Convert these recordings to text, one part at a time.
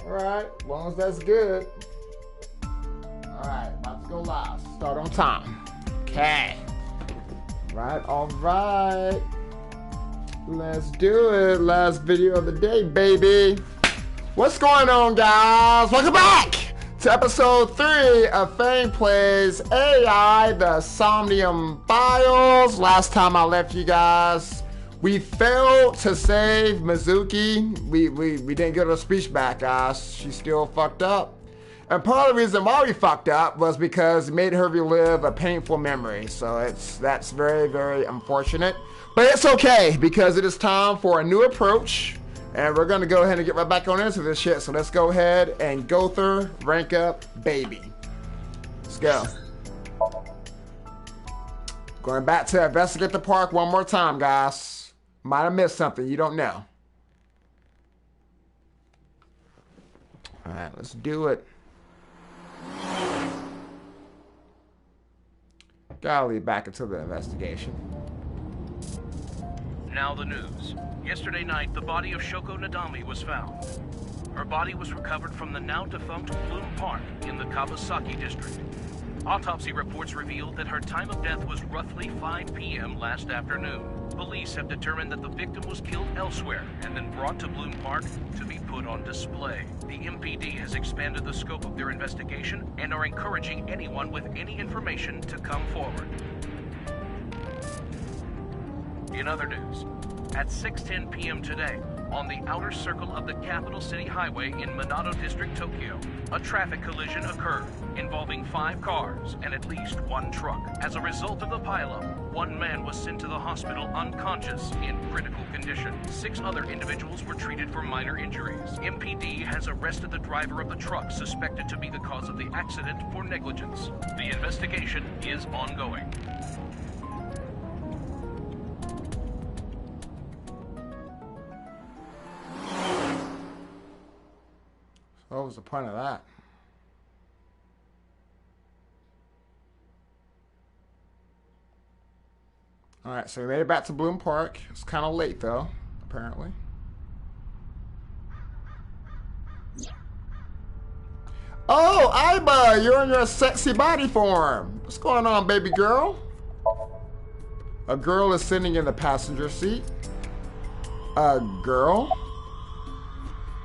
Alright, as long as that's good. Alright, about to go live. Start on time. Okay. Alright. Let's do it. Last video of the day, baby. What's going on, guys? Welcome back to episode 3 of Fang Plays AI, the Sominoum Files. Last time I left you guys, we failed to save Mizuki. We didn't get her speech back, guys. She still fucked up. And part of the reason why we fucked up was because it made her relive a painful memory. So that's very, very unfortunate. But it's okay, because it is time for a new approach. And we're gonna go ahead and get right back on into this shit. So let's go ahead and go through, rank up, baby. Let's go. Going back to investigate the park one more time, guys. Might have missed something, you don't know. Alright, let's do it. Gotta lead back into the investigation. Now the news. Yesterday night, the body of Shoko Nadami was found. Her body was recovered from the now-defunct Bloom Park in the Kawasaki district. Autopsy reports revealed that her time of death was roughly 5 p.m. last afternoon. Police have determined that the victim was killed elsewhere and then brought to Bloom Park to be put on display. The MPD has expanded the scope of their investigation and are encouraging anyone with any information to come forward. In other news, at 6:10 p.m. today, on the outer circle of the capital city highway in Minato District, Tokyo, a traffic collision occurred involving 5 cars and at least 1 truck. As a result of the pileup, 1 man was sent to the hospital unconscious in critical condition. 6 other individuals were treated for minor injuries. MPD has arrested the driver of the truck suspected to be the cause of the accident for negligence. The investigation is ongoing. What was the point of that? Alright, so we made it back to Bloom Park. It's kind of late, though, apparently. Oh, Aiba, you're in your sexy body form. What's going on, baby girl? A girl is sitting in the passenger seat. A girl?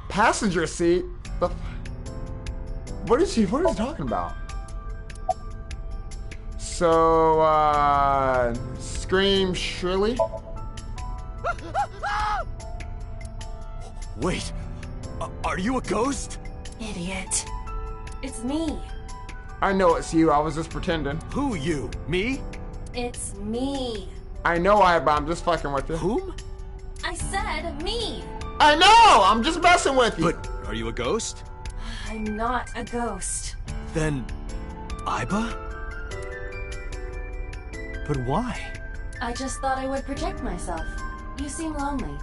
Passenger seat? What is he talking about? So, scream shrilly. Wait, are you a ghost? Idiot. It's me. I know it's you, I was just pretending. Who you? Me? It's me. I know I'm just fucking with you. Whom? I said me. I know, I'm just messing with you. But are you a ghost? I'm not a ghost. Then, Aiba? But why? I just thought I would protect myself. You seem lonely.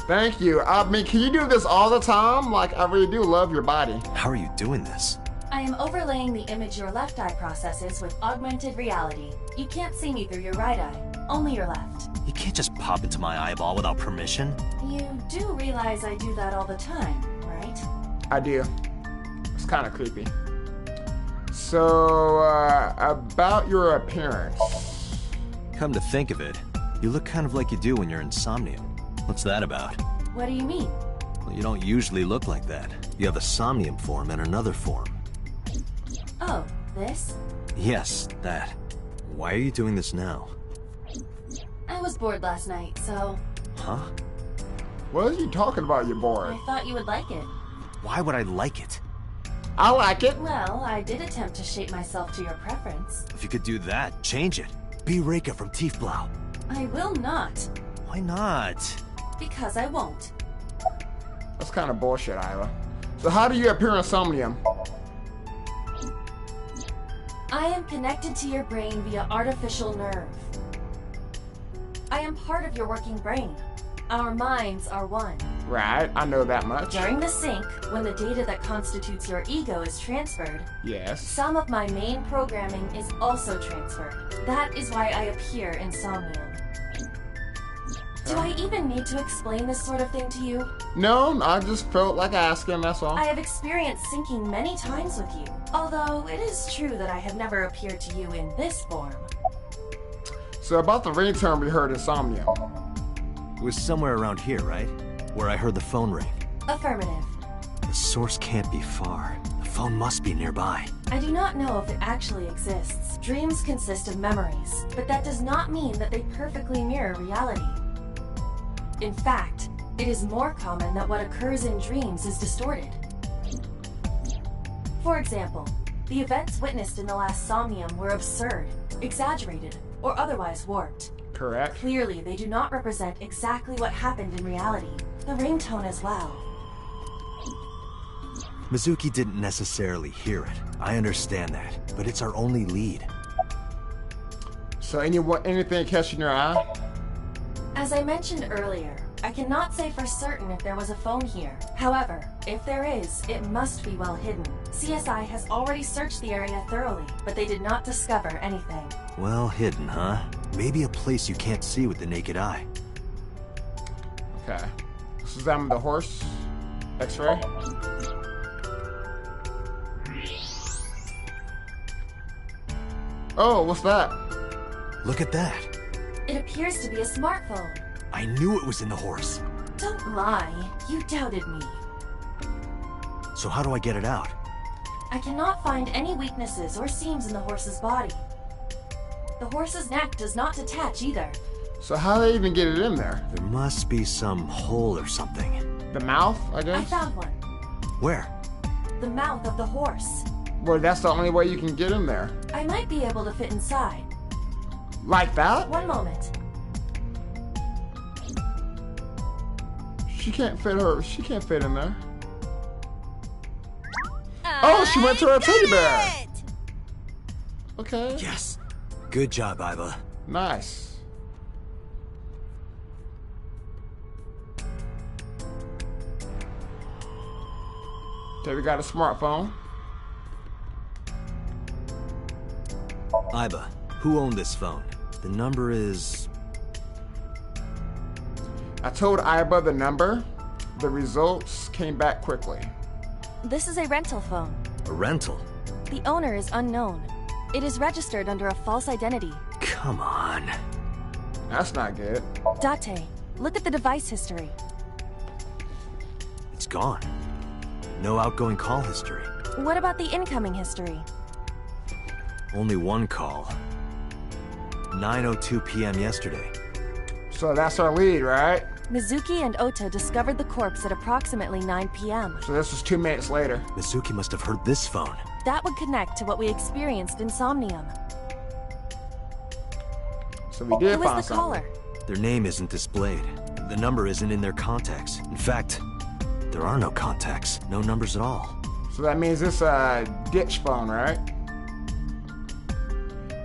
Thank you. I mean, can you do this all the time? Like, I really do love your body. How are you doing this? I am overlaying the image your left eye processes with augmented reality. You can't see me through your right eye, only your left. You can't just pop into my eyeball without permission. You do realize I do that all the time, right? I do. It's kind of creepy. So, about your appearance. Come to think of it, you look kind of like you do when you're in Somnium. What's that about? What do you mean? Well, you don't usually look like that. You have a Somnium form and another form. Oh, this? Yes, that. Why are you doing this now? I was bored last night, so... Huh? What are you talking about, you're bored? I thought you would like it. Why would I like it? I like it. Well, I did attempt to shape myself to your preference. If you could do that, change it. Be Reika from Tiefblau. I will not. Why not? Because I won't. That's kind of bullshit, Isla. So how do you appear in Somnium? I am connected to your brain via artificial nerve. I am part of your working brain. Our minds are one. Right, I know that much. During the sync, when the data that constitutes your ego is transferred, Yes. some of my main programming is also transferred. That is why I appear in Somnium. Do I even need to explain this sort of thing to you? No, I just felt like asking, that's all. I have experienced sinking many times with you, although it is true that I have never appeared to you in this form. So about the ringtone we heard in Somnium. It was somewhere around here, right? Where I heard the phone ring. Affirmative. The source can't be far. The phone must be nearby. I do not know if it actually exists. Dreams consist of memories, but that does not mean that they perfectly mirror reality. In fact, it is more common that what occurs in dreams is distorted. For example, the events witnessed in the last Somnium were absurd, exaggerated, or otherwise warped. Correct. Clearly, they do not represent exactly what happened in reality. The ringtone as well. Mizuki didn't necessarily hear it. I understand that, but it's our only lead. So anything catching your eye? As I mentioned earlier, I cannot say for certain if there was a phone here. However, if there is, it must be well hidden. CSI has already searched the area thoroughly, but they did not discover anything. Well hidden, huh? Maybe a place you can't see with the naked eye. Okay. This is them, the horse. X-ray. Oh, what's that? Look at that. It appears to be a smartphone. I knew it was in the horse. Don't lie. You doubted me. So how do I get it out? I cannot find any weaknesses or seams in the horse's body. The horse's neck does not detach either. So how do they even get it in there? There must be some hole or something. The mouth, I guess? I found one. Where? The mouth of the horse. Well, that's the only way you can get in there. I might be able to fit inside. Like that? One moment. She can't fit in there. Oh, she went to her teddy bear. Okay. Yes. Good job, Iva. Nice. Okay, we got a smartphone. Iva, who owned this phone? The number is... I told Iba the number. The results came back quickly. This is a rental phone. A rental? The owner is unknown. It is registered under a false identity. Come on. That's not good. Date, look at the device history. It's gone. No outgoing call history. What about the incoming history? Only one call. 9:02 p.m. yesterday. So that's our lead, right? Mizuki and Ota discovered the corpse at approximately 9 p.m. So this was 2 minutes later. Mizuki must have heard this phone. That would connect to what we experienced in Somnium. So we did Who was find the something. caller? Their name isn't displayed. The number isn't in their contacts. In fact, there are no contacts. No numbers at all. So that means it's a ditch phone, right?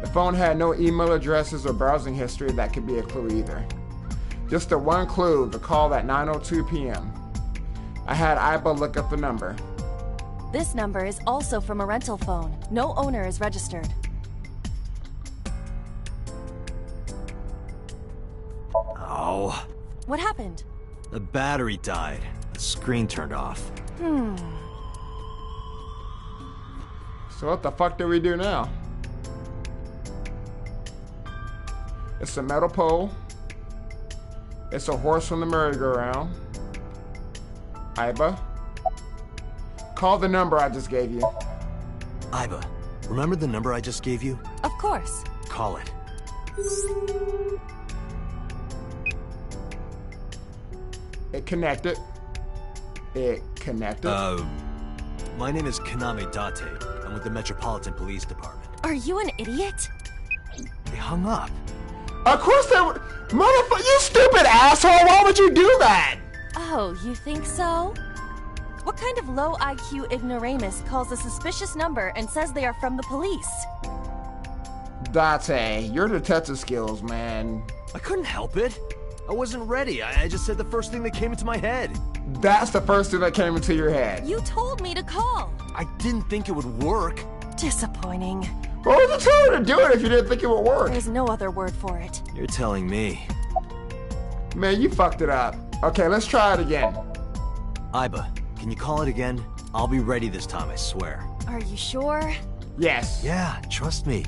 The phone had no email addresses or browsing history that could be a clue either. Just the one clue, the call at 9:02 p.m. I had Iba look up the number. This number is also from a rental phone. No owner is registered. Oh. What happened? The battery died. The screen turned off. So what the fuck do we do now? It's a metal pole. It's a horse on the merry-go-round. Iba. Call the number I just gave you. Iba, remember the number I just gave you? Of course. Call it. It connected. It connected. My name is Kaname Date. I'm with the Metropolitan Police Department. Are you an idiot? They hung up. Of course they would. Motherfucker, you stupid asshole! Why would you do that? Oh, you think so? What kind of low IQ ignoramus calls a suspicious number and says they are from the police? Date, your detective skills, man. I couldn't help it. I wasn't ready. I just said the first thing that came into my head. That's the first thing that came into your head. You told me to call. I didn't think it would work. Disappointing. What was you telling her to do it if you didn't think it would work? There's no other word for it. You're telling me. Man, you fucked it up. Okay, let's try it again. Iba, can you call it again? I'll be ready this time, I swear. Are you sure? Yes. Yeah, trust me.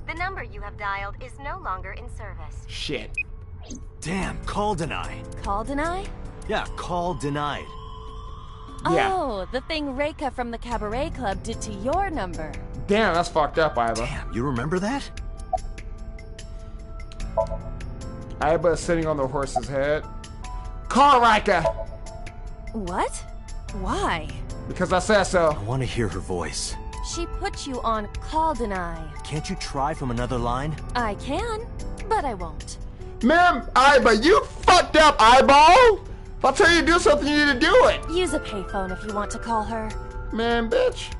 The number you have dialed is no longer in service. Shit. Damn, call denied. Call deny? Yeah, call denied. Yeah. Oh, the thing Reika from the Cabaret Club did to your number. Damn, that's fucked up, Iba. Damn, you remember that? Iba is sitting on the horse's head. Call Rika! What? Why? Because I said so. I want to hear her voice. She put you on call deny. Can't you try from another line? I can, but I won't. Man, Iba, you fucked up, eyeball! If I tell you to do something, you need to do it! Use a payphone if you want to call her. Man, bitch.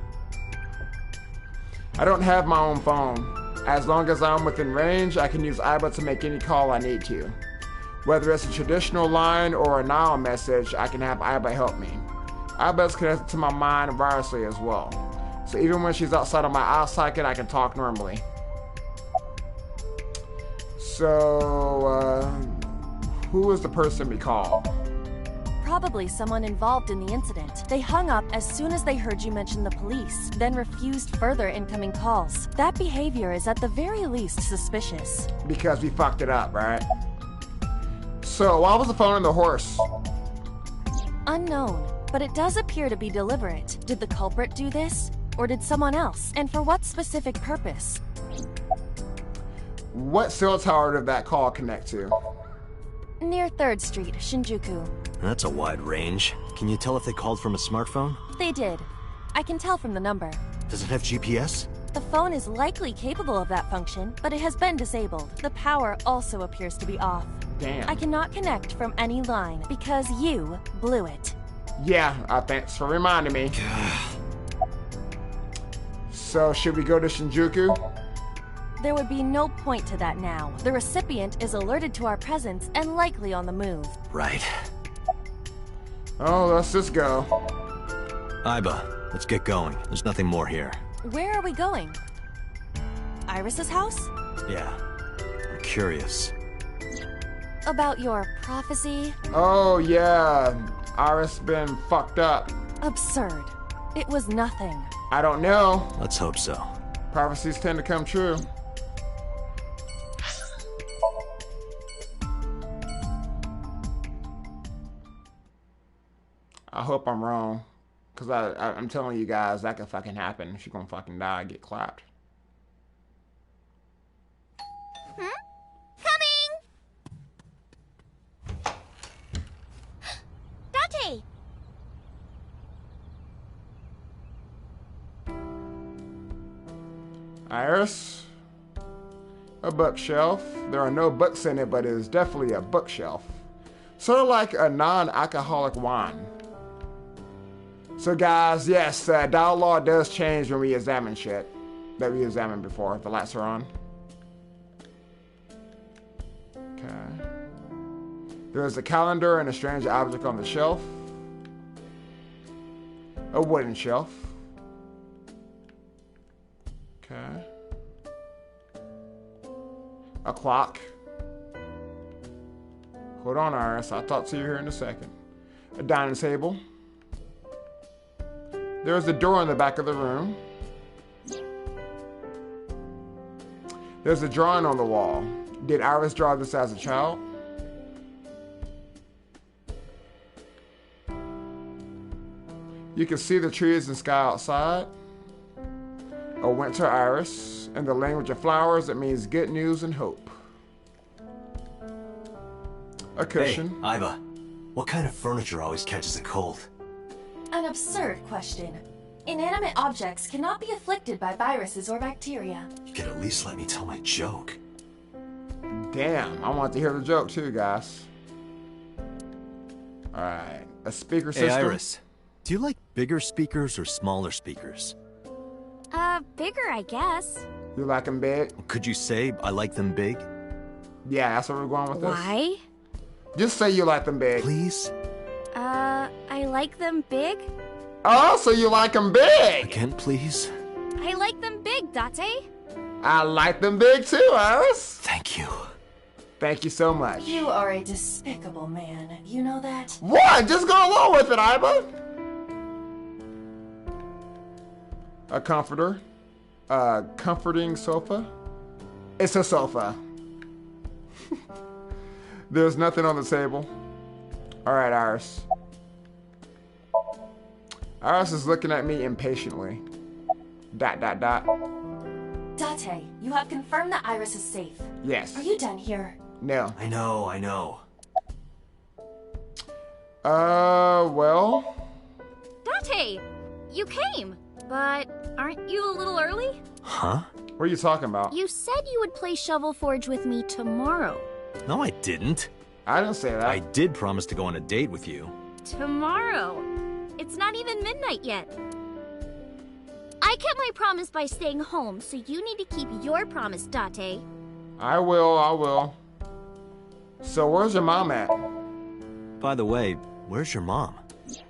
I don't have my own phone. As long as I'm within range, I can use Iba to make any call I need to. Whether it's a traditional line or a Nile message, I can have Iba help me. Iba is connected to my mind wirelessly as well. So even when she's outside of my eye socket, I can talk normally. So, who is the person we call? Probably someone involved in the incident. They hung up as soon as they heard you mention the police, then refused further incoming calls. That behavior is at the very least suspicious. Because we fucked it up, right? So, why was the phone in the horse? Unknown, but it does appear to be deliberate. Did the culprit do this? Or did someone else? And for what specific purpose? What cell tower did that call connect to? Near 3rd Street, Shinjuku. That's a wide range. Can you tell if they called from a smartphone? They did. I can tell from the number. Does it have GPS? The phone is likely capable of that function, but it has been disabled. The power also appears to be off. Damn. I cannot connect from any line because you blew it. Yeah, thanks for reminding me. So, should we go to Shinjuku? There would be no point to that now. The recipient is alerted to our presence and likely on the move. Right. Oh, let's just go. Iba, let's get going. There's nothing more here. Where are we going? Iris's house? Yeah, I'm curious. About your prophecy? Oh, yeah. Iris been fucked up. Absurd. It was nothing. I don't know. Let's hope so. Prophecies tend to come true. I hope I'm wrong. Because I'm telling you guys, that could fucking happen. She's gonna fucking die, get clapped. Coming! Date! Iris? A bookshelf. There are no books in it, but it is definitely a bookshelf. Sort of like a non-alcoholic wine. So guys, yes, dialogue does change when we examine shit that we examined before. The lights are on. Okay. There's a calendar and a strange object on the shelf. A wooden shelf. Okay. A clock. Hold on, Iris. I'll talk to you here in a second. A dining table. There's a door in the back of the room. There's a drawing on the wall. Did Iris draw this as a child? You can see the trees and sky outside. A winter iris. In the language of flowers, it means good news and hope. A cushion. Hey, Iva, what kind of furniture always catches a cold? An absurd question. Inanimate objects cannot be afflicted by viruses or bacteria. You could at least let me tell my joke. Damn, I want to hear the joke too, guys. Alright, a speaker system. Hey, Iris, do you like bigger speakers or smaller speakers? Bigger, I guess. You like them big? Could you say I like them big? Yeah, that's where we're going with this. Why? Just say you like them big. Please? I like them big. Oh, so you like them big? Again, please? I like them big, Date. I like them big too, Iris. Thank you. Thank you so much. You are a despicable man. You know that? What? Just go along with it, Iba. A comforter. A comforting sofa. It's a sofa. There's nothing on the table. Alright, Iris. Iris is looking at me impatiently. ... Date, you have confirmed that Iris is safe. Yes. Are you done here? No. I know. Well... Date, you came, but aren't you a little early? Huh? What are you talking about? You said you would play Shovel Forge with me tomorrow. No, I didn't. I didn't say that. I did promise to go on a date with you. Tomorrow? It's not even midnight yet. I kept my promise by staying home, so you need to keep your promise, Date. I will. So where's your mom at? By the way, where's your mom?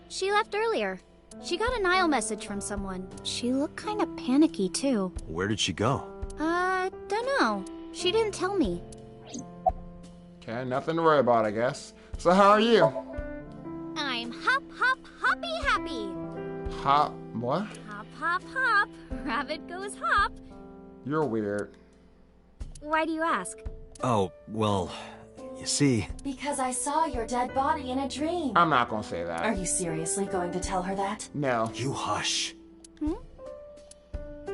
She left earlier. She got a Nile message from someone. She looked kind of panicky, too. Where did she go? Don't know. She didn't tell me. Okay, nothing to worry about, I guess. So how are you? I'm hop, happy. Hop, what? Hop. Rabbit goes hop. You're weird. Why do you ask? Oh, well, you see... Because I saw your dead body in a dream. I'm not gonna say that. Are you seriously going to tell her that? No. You hush.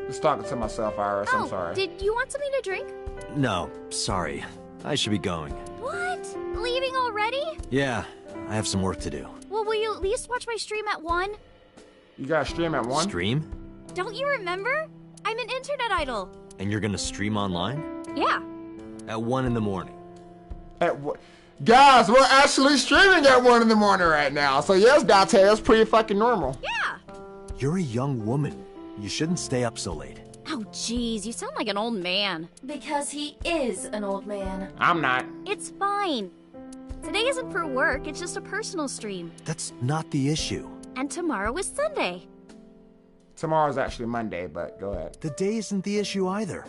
Just talking to myself, Iris. I'm Oh, sorry. did you want something to drink? No, sorry. I should be going. What? Leaving already? Yeah, I have some work to do. Well, will you at least watch my stream at 1? You got a stream at 1? Stream? Don't you remember? I'm an internet idol. And you're gonna stream online? Yeah. At 1 in the morning. At what? Guys, we're actually streaming at 1 in the morning right now. So yes, Date, that's pretty fucking normal. Yeah. You're a young woman. You shouldn't stay up so late. Oh, jeez, you sound like an old man. Because he is an old man. I'm not. It's fine. Today isn't for work, it's just a personal stream. That's not the issue. And tomorrow is Sunday. Tomorrow's actually Monday, but go ahead. The day isn't the issue either.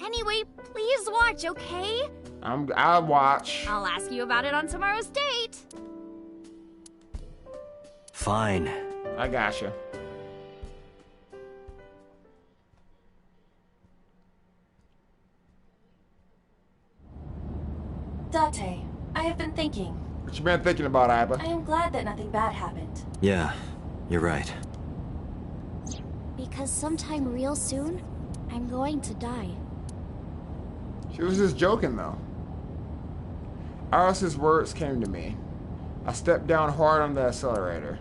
Anyway, please watch, okay? I'll watch. I'll ask you about it on tomorrow's date. Fine. I gotcha. Date, I have been thinking. What you been thinking about, Iba? I am glad that nothing bad happened. Yeah, you're right. Because sometime real soon, I'm going to die. She was just joking, though. Iris's words came to me. I stepped down hard on the accelerator.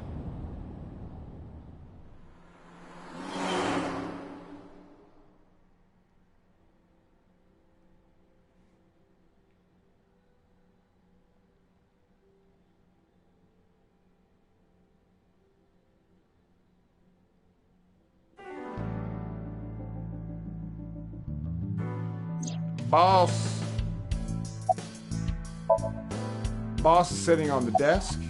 Boss. Boss is sitting on the desk.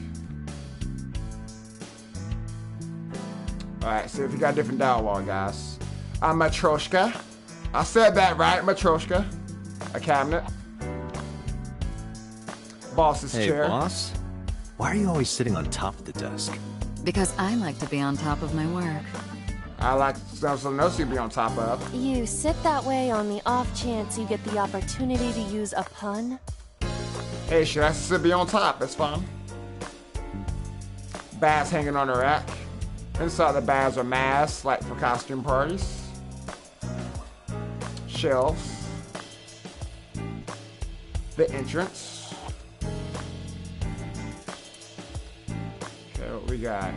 Alright, see if you got different dialogue, guys. I'm Matryoshka. I said that right, Matryoshka. A cabinet. Boss's Hey, chair. boss? Why are you always sitting on top of the desk? Because I like to be on top of my work. I like something else you be on top of. You sit that way on the off chance you get the opportunity to use a pun? Hey, she has to be on top. It's fine. Bags hanging on the rack. Inside the bags are masks, like for costume parties. Shelves. The entrance. Okay, what we got?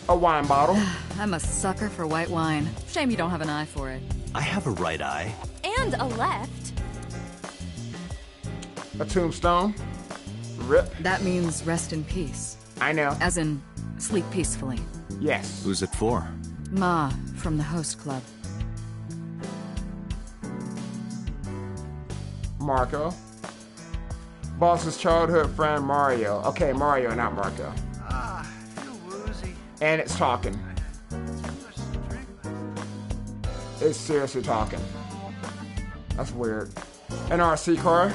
A wine bottle. I'm a sucker for white wine. Shame you don't have an eye for it. I have a right eye. And a left. A tombstone. Rip. That means rest in peace. I know. As in, sleep peacefully. Yes. Who's it for? Ma, from the host club. Marco. Boss's childhood friend Mario. Okay, Mario, not Marco. Ah, I feel woozy. And it's talking. Too much to drink. It's seriously talking. That's weird. An RC car.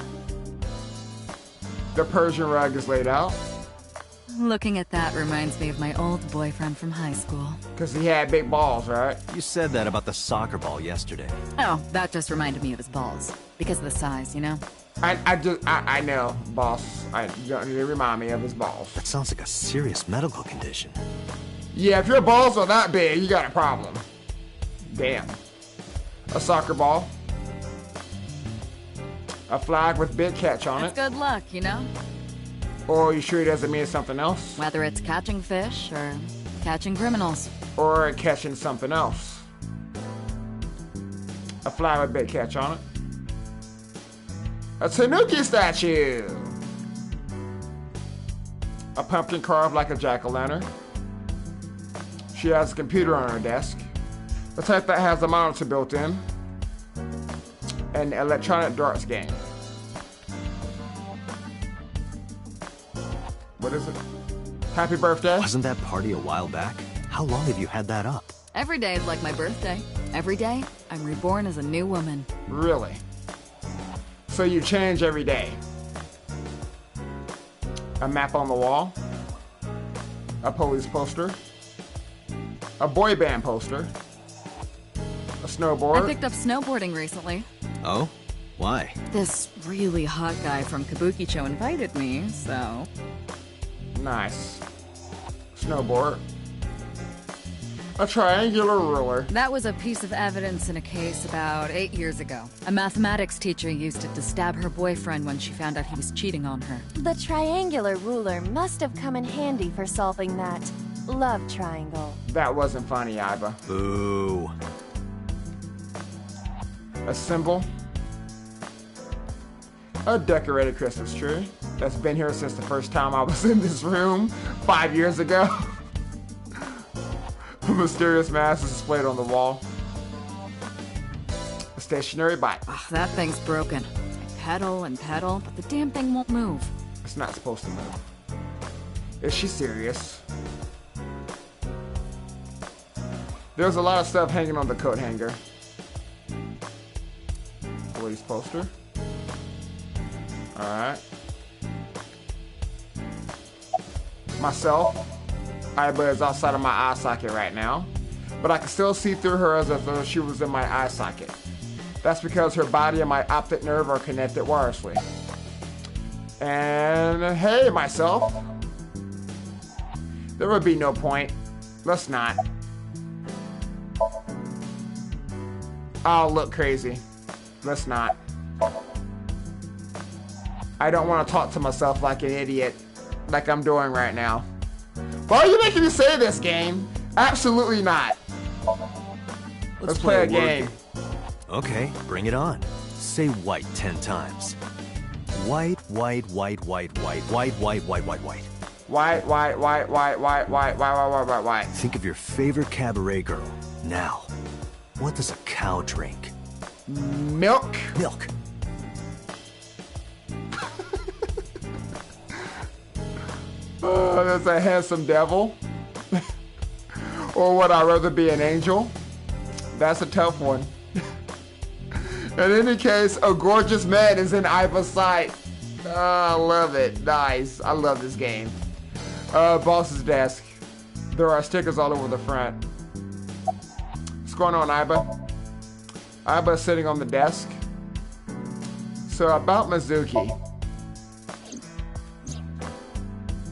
The Persian rug is laid out. Looking at that reminds me of my old boyfriend from high school. Because he had big balls, right? You said that about the soccer ball yesterday. Oh, that just reminded me of his balls. Because of the size, you know? I know, boss. They remind me of his balls. That sounds like a serious medical condition. Yeah, if your balls are that big, you got a problem. Damn. A soccer ball. A flag with big catch on It's it. good luck, you know? Or you sure it doesn't mean something else? Whether it's catching fish or catching criminals. Or catching something else. A flag with big catch on it. A Tanuki statue. A pumpkin carved like a jack-o'-lantern. She has a computer on her desk. The type that has a monitor built in. An electronic darts game. What is it? Happy birthday? Wasn't that party a while back? How long have you had that up? Every day is like my birthday. Every day, I'm reborn as a new woman. Really? So you change every day. A map on the wall. A police poster. A boy band poster. A snowboard. I picked up snowboarding recently. Oh? Why? This really hot guy from Kabukicho invited me, so... Nice. Snowboard. A triangular ruler. That was a piece of evidence in a case about 8 years ago. A mathematics teacher used it to stab her boyfriend when she found out he was cheating on her. The triangular ruler must have come in handy for solving that love triangle. That wasn't funny, Iba. Boo. A symbol. A decorated Christmas tree. That's been here since the first time I was in this room 5 years ago. A mysterious mask is displayed on the wall. A stationary bike. Ugh, that thing's broken. I pedal and pedal, but the damn thing won't move. It's not supposed to move. Is she serious? There's a lot of stuff hanging on the coat hanger. Police poster. Alright. Myself. Iba is outside of my eye socket right now, but I can still see through her as if she was in my eye socket. That's because her body and my optic nerve are connected wirelessly. And hey, myself. There would be no point. Let's not. I'll look crazy. Let's not. I don't want to talk to myself like an idiot, like I'm doing right now. Why are you making me say this, game? Absolutely not. Let's play a game. Okay, bring it on. Say white 10 times. White, white, white, white, white, white, white, white, white, white. White, white, white, white, white, white, white, white, white, white, white. Think of your favorite cabaret girl. Now, what does a cow drink? Milk. Milk. That's a handsome devil. Or would I rather be an angel? That's a tough one. In any case, a gorgeous man is in Iva's sight. I love it. Nice. I love this game. Boss's desk. There are stickers all over the front. What's going on, Iba? Iba's sitting on the desk. So about Mizuki.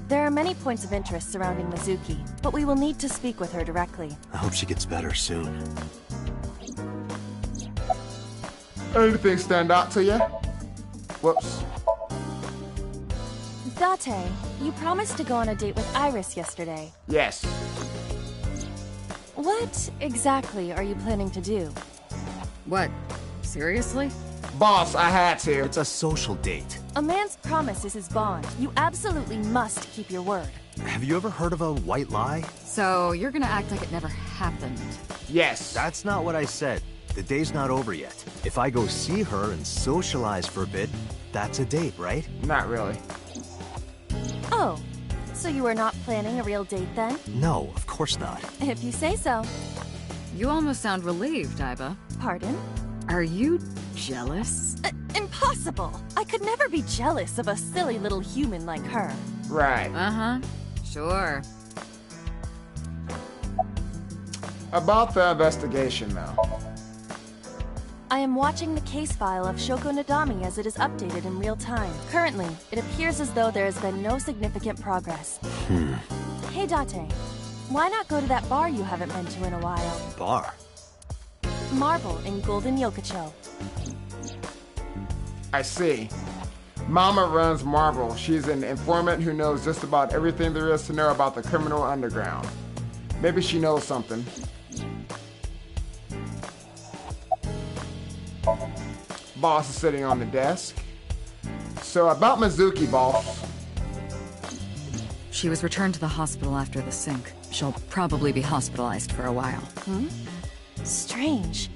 There are many points of interest surrounding Mizuki, but we will need to speak with her directly. I hope she gets better soon. Anything stand out to you? Whoops. Date, you promised to go on a date with Iris yesterday. Yes. What exactly are you planning to do? What? Seriously? Boss, I had to. It's a social date. A man's promise is his bond. You absolutely must keep your word. Have you ever heard of a white lie? So, you're gonna act like it never happened. Yes. That's not what I said. The day's not over yet. If I go see her and socialize for a bit, that's a date, right? Not really. Oh, so you are not planning a real date then? No, of course not. If you say so. You almost sound relieved, Iba. Pardon? Are you jealous? Impossible! I could never be jealous of a silly little human like her. Right. Uh-huh. Sure. About the investigation, though. I am watching the case file of Shoko Nadami as it is updated in real time. Currently, it appears as though there has been no significant progress. Hey Date, why not go to that bar you haven't been to in a while? Bar? Marble in Golden Yokocho. I see. Mama runs Marble. She's an informant who knows just about everything there is to know about the criminal underground. Maybe she knows something. Boss is sitting on the desk. So about Mizuki, boss. She was returned to the hospital after the sink. She'll probably be hospitalized for a while. Strange.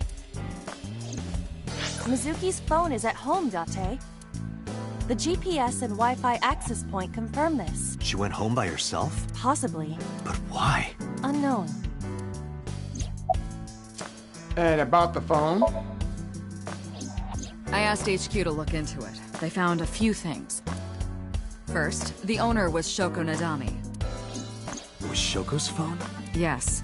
Mizuki's phone is at home, Date. The GPS and Wi-Fi access point confirm this. She went home by herself? Possibly. But why? Unknown. And about the phone? I asked HQ to look into it. They found a few things. First, the owner was Shoko Nadami. Was Shoko's phone? Yes.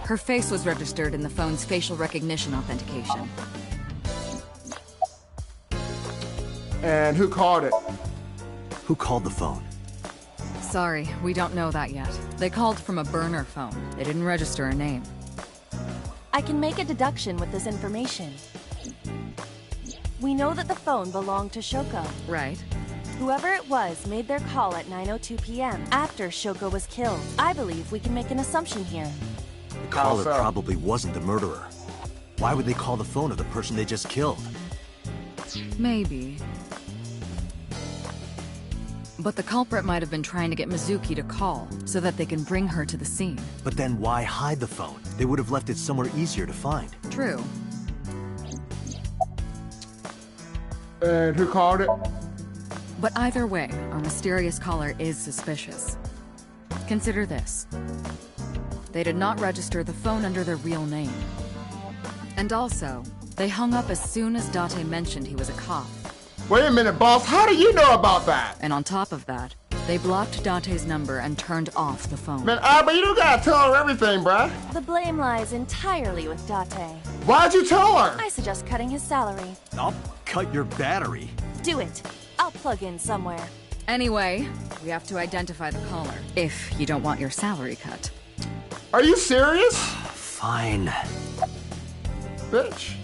Her face was registered in the phone's facial recognition authentication. And who called it? Who called the phone? Sorry, we don't know that yet. They called from a burner phone. They didn't register a name. I can make a deduction with this information. We know that the phone belonged to Shoko. Right. Whoever it was made their call at 9:02 p.m. after Shoko was killed. I believe we can make an assumption here. The caller so? probably wasn't the murderer. Why would they call the phone of the person they just killed? Maybe. But the culprit might have been trying to get Mizuki to call, so that they can bring her to the scene. But then why hide the phone? They would have left it somewhere easier to find. True. And who called it? But either way, our mysterious caller is suspicious. Consider this. They did not register the phone under their real name. And also, they hung up as soon as Date mentioned he was a cop. Wait a minute, boss. How do you know about that? And on top of that, they blocked Date's number and turned off the phone. Man, but you don't gotta tell her everything, bruh. The blame lies entirely with Date. Why'd you tell her? I suggest cutting his salary. I'll cut your battery. Do it. I'll plug in somewhere. Anyway, we have to identify the caller, if you don't want your salary cut. Are you serious? Fine. Bitch.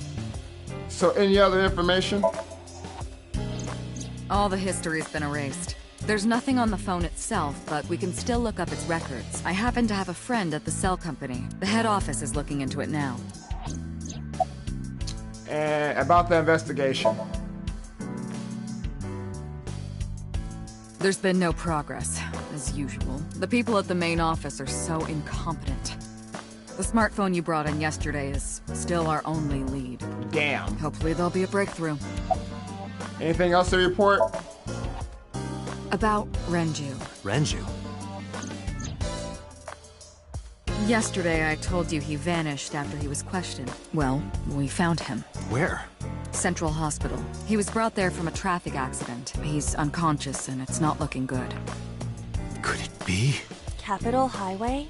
So any other information? All the history's been erased. There's nothing on the phone itself, but we can still look up its records. I happen to have a friend at the cell company. The head office is looking into it now. And about the investigation. There's been no progress, as usual. The people at the main office are so incompetent. The smartphone you brought in yesterday is still our only lead. Damn. Hopefully there'll be a breakthrough. Anything else to report? About Renju. Renju? Yesterday I told you he vanished after he was questioned. Well, we found him. Where? Central Hospital. He was brought there from a traffic accident. He's unconscious and it's not looking good. Could it be? Capitol Highway?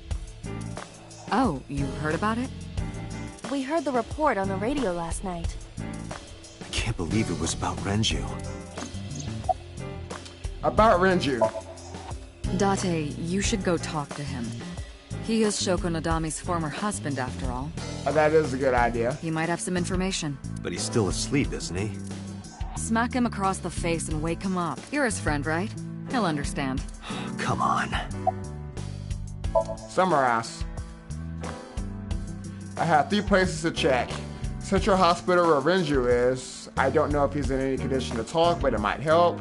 Oh, you heard about it? We heard the report on the radio last night. I can't believe it was about Renju. About Renju. Date, you should go talk to him. He is Shoko Nadami's former husband, after all. That is a good idea. He might have some information. But he's still asleep, isn't he? Smack him across the face and wake him up. You're his friend, right? He'll understand. Come on. Summarize. I have 3 places to check. Central Hospital where Renju is. I don't know if he's in any condition to talk, but it might help.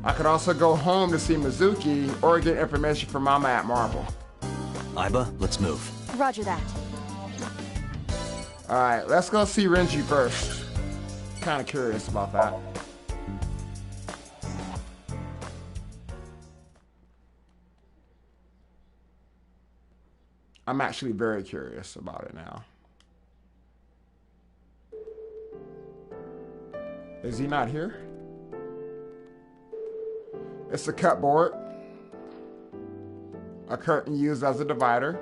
I could also go home to see Mizuki or get information from Mama at Marble. Aiba, let's move. Roger that. Alright, let's go see Renju first. Kinda curious about that. I'm actually very curious about it now. Is he not here? It's a cut board. A curtain used as a divider.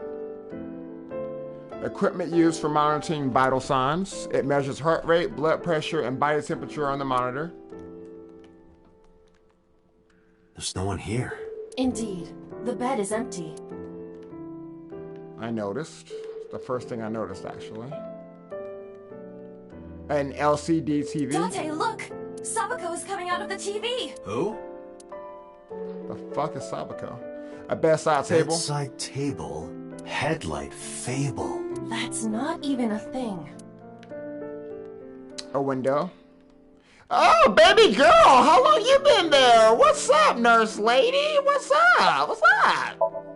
Equipment used for monitoring vital signs. It measures heart rate, blood pressure, and body temperature on the monitor. There's no one here. Indeed. The bed is empty. I noticed. It's the first thing I noticed, actually. An LCD TV. Dante, look! Sabako is coming out of the TV! Who? The fuck is Sabako? A bedside table? Bedside table. Headlight fable. That's not even a thing. A window. Oh, baby girl! How long you been there? What's up, nurse lady? What's up? What's up?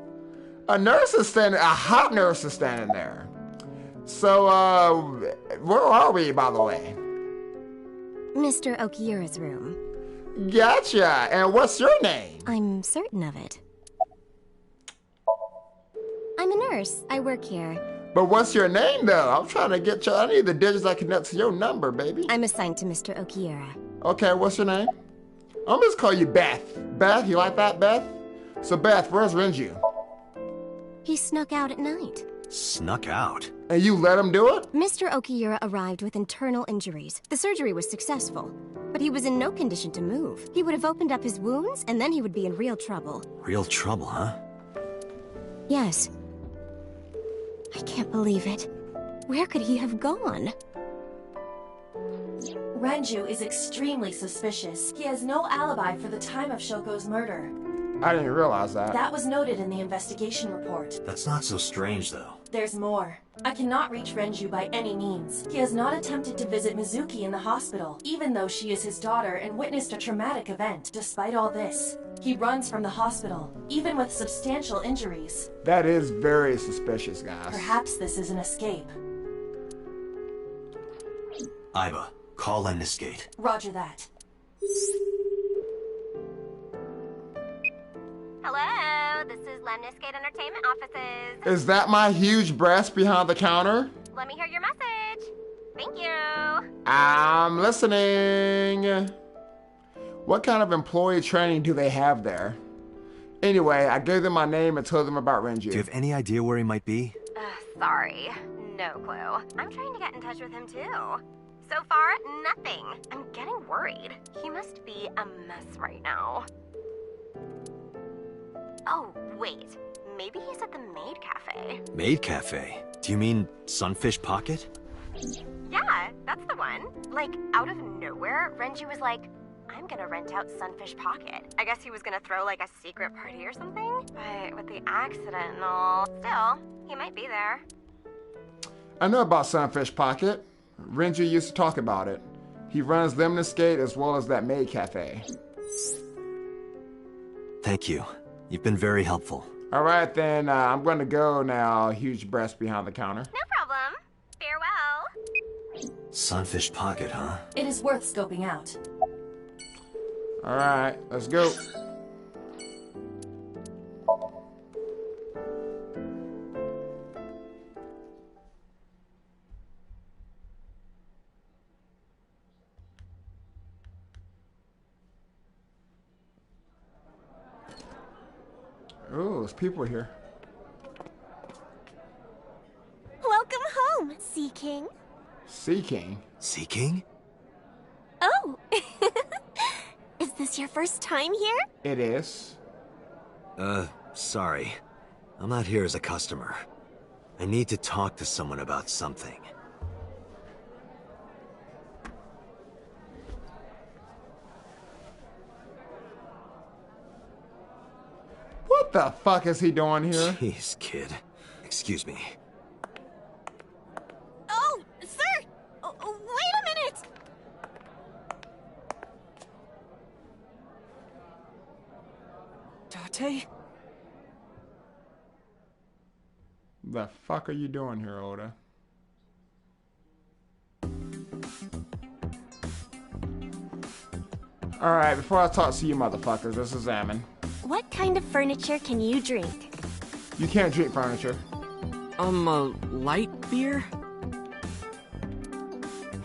A nurse is standing, a hot nurse is standing there. So, where are we, by the way? Mr. Okiura's room. Gotcha. And what's your name? I'm certain of it. I'm a nurse. I work here. But what's your name, though? I'm trying to get you. I need the digits that connect to your number, baby. I'm assigned to Mr. Okiura. Okay, what's your name? I'm just call you Beth. Beth, you like that, Beth? So, Beth, where's Renju? He snuck out at night. Snuck out? And you let him do it? Mr. Okiura arrived with internal injuries. The surgery was successful, but he was in no condition to move. He would have opened up his wounds, and then he would be in real trouble. Real trouble, huh? Yes. I can't believe it. Where could he have gone? Renju is extremely suspicious. He has no alibi for the time of Shoko's murder. I didn't realize that. That was noted in the investigation report. That's not so strange, though. There's more. I cannot reach Renju by any means. He has not attempted to visit Mizuki in the hospital, even though she is his daughter and witnessed a traumatic event. Despite all this, he runs from the hospital, even with substantial injuries. That is very suspicious, guys. Perhaps this is an escape. Iba, call Lemniscate. Roger that. Hello, this is Lemniscate Entertainment Offices. Is that my huge breast behind the counter? Let me hear your message. Thank you. I'm listening. What kind of employee training do they have there? Anyway, I gave them my name and told them about Renju. Do you have any idea where he might be? Sorry, no clue. I'm trying to get in touch with him too. So far, nothing. I'm getting worried. He must be a mess right now. Oh, wait. Maybe he's at the Maid Cafe. Maid Cafe? Do you mean Sunfish Pocket? Yeah, that's the one. Like, out of nowhere, Renju was like, I'm gonna rent out Sunfish Pocket. I guess he was gonna throw like a secret party or something? But with the accident and all, still, he might be there. I know about Sunfish Pocket. Renju used to talk about it. He runs Lemniscate as well as that Maid Cafe. Thank you. You've been very helpful. All right, then. I'm going to go now. Huge breast behind the counter. No problem. Farewell. Sunfish Pocket, huh? It is worth scoping out. All right, let's go. Oh, there's people here. Welcome home, Sea King. Sea King? Sea King? Oh! Is this your first time here? It is. Sorry. I'm not here as a customer. I need to talk to someone about something. What the fuck is he doing here? Jeez, kid. Excuse me. Oh, sir! Wait a minute! Date? The fuck are you doing here, Oda? Alright, before I talk to you motherfuckers, let's examine. What kind of furniture can you drink? You can't drink furniture. A light beer?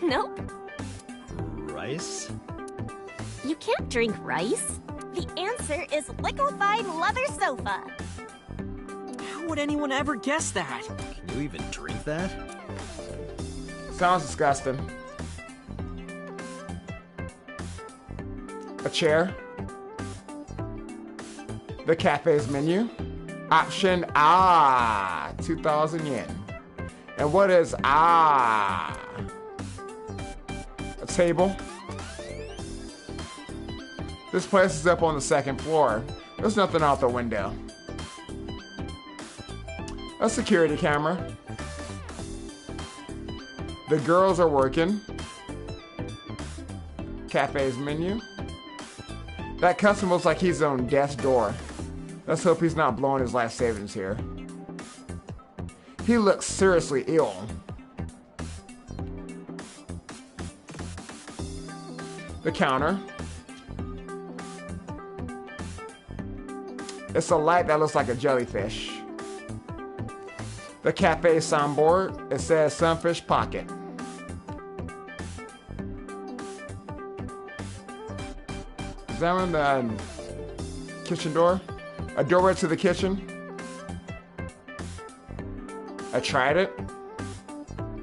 Nope. Right? rice? You can't drink rice. The answer is liquefied leather sofa. How would anyone ever guess that? Can you even drink that? Sounds disgusting. A chair. The cafe's menu. Option 2,000 yen. And what is A table. This place is up on the second floor. There's nothing out the window. A security camera. The girls are working. Cafe's menu. That customer looks like he's on death's door. Let's hope he's not blowing his life savings here. He looks seriously ill. The counter. It's a light that looks like a jellyfish. The cafe signboard, it says Sunfish Pocket. Examine the kitchen door. A doorway to the kitchen. I tried it.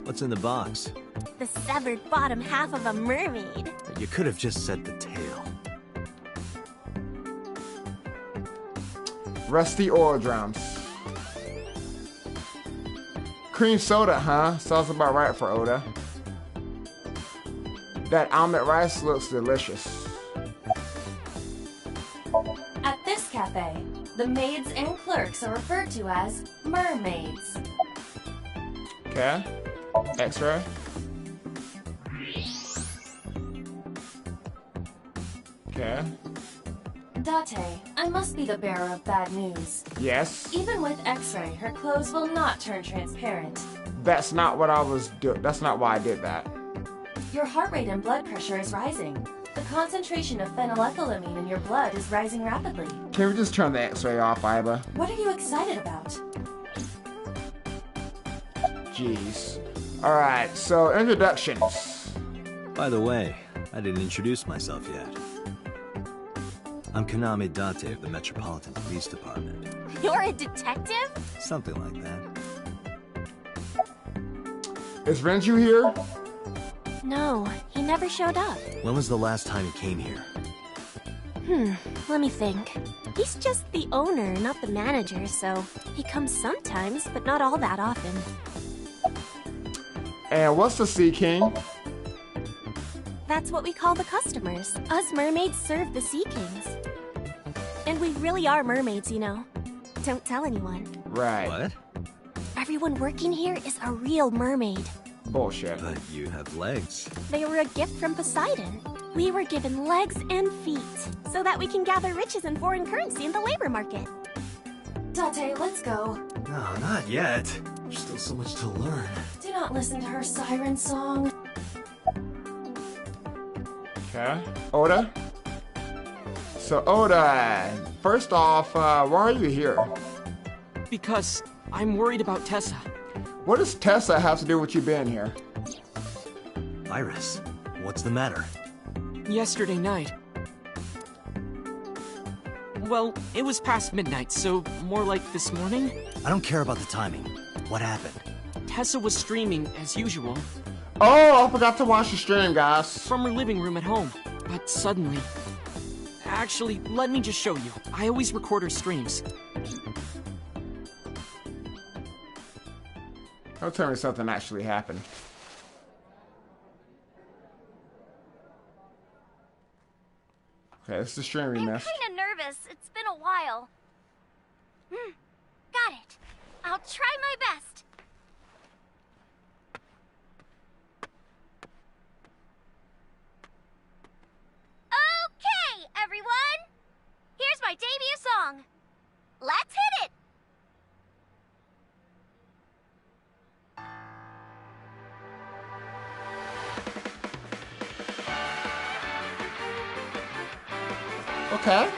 What's in the box? The severed bottom half of a mermaid. You could have just said the tail. Rusty oil drums. Cream soda, huh? Sounds about right for Oda. That omelet rice looks delicious. At this cafe, the maids and clerks are referred to as mermaids. Okay. X-ray. Okay. Date, I must be the bearer of bad news. Yes. Even with X-ray, her clothes will not turn transparent. That's not what I was doing. That's not why I did that. Your heart rate and blood pressure is rising. The concentration of phenylethylamine in your blood is rising rapidly. Can we just turn the X-ray off, Iba? What are you excited about? Jeez. Alright, so introductions. By the way, I didn't introduce myself yet. I'm Kaname Date of the Metropolitan Police Department. You're a detective? Something like that. Is Renju here? No, he never showed up. When was the last time he came here? Let me think. He's just the owner, not the manager, so he comes sometimes, but not all that often. And what's the Sea King? That's what we call the customers. Us mermaids serve the Sea Kings. And we really are mermaids, you know. Don't tell anyone. Right. What? Everyone working here is a real mermaid. Bullshit. But you have legs. They were a gift from Poseidon. We were given legs and feet, so that we can gather riches and foreign currency in the labor market. Date, let's go. No, not yet. There's still so much to learn. Do not listen to her siren song. Okay. Oda? So Oda, first off, why are you here? Because I'm worried about Tessa. What does Tessa have to do with you being here? Iris, what's the matter? Yesterday night. Well, it was past midnight, so more like this morning. I don't care about the timing. What happened? Tessa was streaming, as usual, Oh, I forgot to watch the stream, guys. from her living room at home. But suddenly... Actually, let me just show you. I always record her streams. Don't tell me something actually happened. Okay, this is the stream we I'm missed. kinda nervous. It's been a while. Got it. I'll try my best. Okay, everyone! Here's my debut song. Let's hit it! Okay.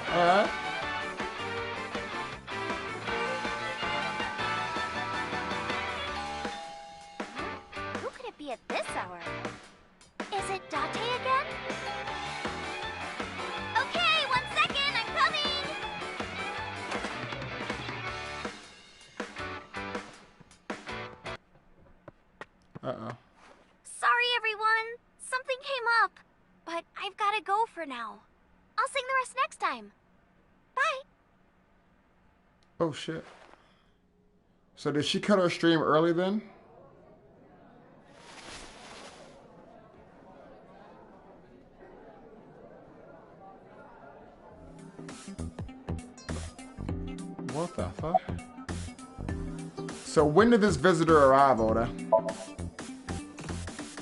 Alright. Who could it be at this hour? Uh-oh. Sorry, everyone. Something came up. But I've gotta go for now. I'll sing the rest next time. Bye. Oh, shit. So did she cut her stream early then? What the fuck? So when did this visitor arrive, Oda?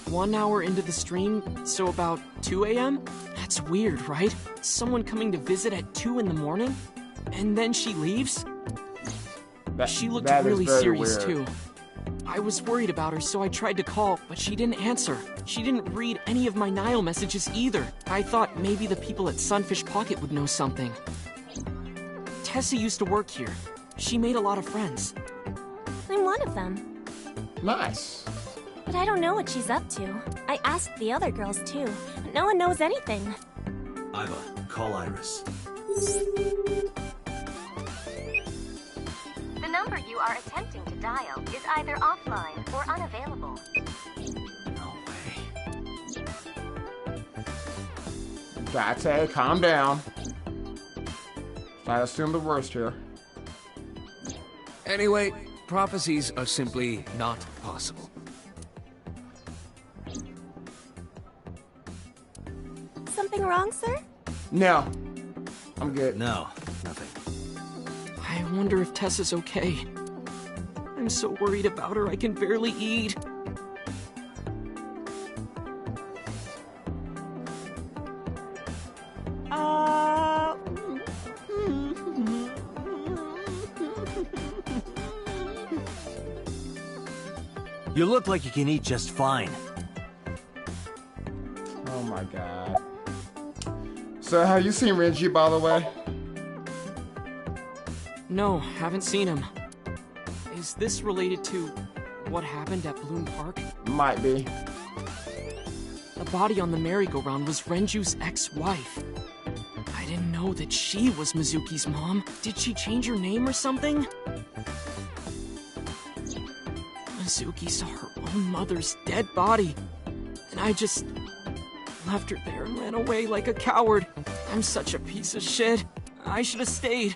1 hour into the stream, so about 2 a.m.? That's weird, right? Someone coming to visit at 2 in the morning? And then she leaves? She looked really serious, too. I was worried about her, so I tried to call, but she didn't answer. She didn't read any of my Nile messages either. I thought maybe the people at Sunfish Pocket would know something. Tessa used to work here. She made a lot of friends. I'm one of them. Nice. But I don't know what she's up to. I asked the other girls too, but no one knows anything. Iva, call Iris. The number you are attempting to dial is either offline or unavailable. No way. Date, calm down. I assume the worst here. Anyway, prophecies are simply not possible. Something wrong, sir? No. I'm good. No, nothing. I wonder if Tessa's okay. I'm so worried about her, I can barely eat. You look like you can eat just fine. Oh my god. So have you seen Renji, by the way? No, haven't seen him. Is this related to what happened at Bloom Park? Might be. The body on the merry-go-round was Renju's ex-wife. I didn't know that she was Mizuki's mom. Did she change her name or something? Mizuki saw her own mother's dead body, and I just left her there and ran away like a coward. I'm such a piece of shit. I should have stayed.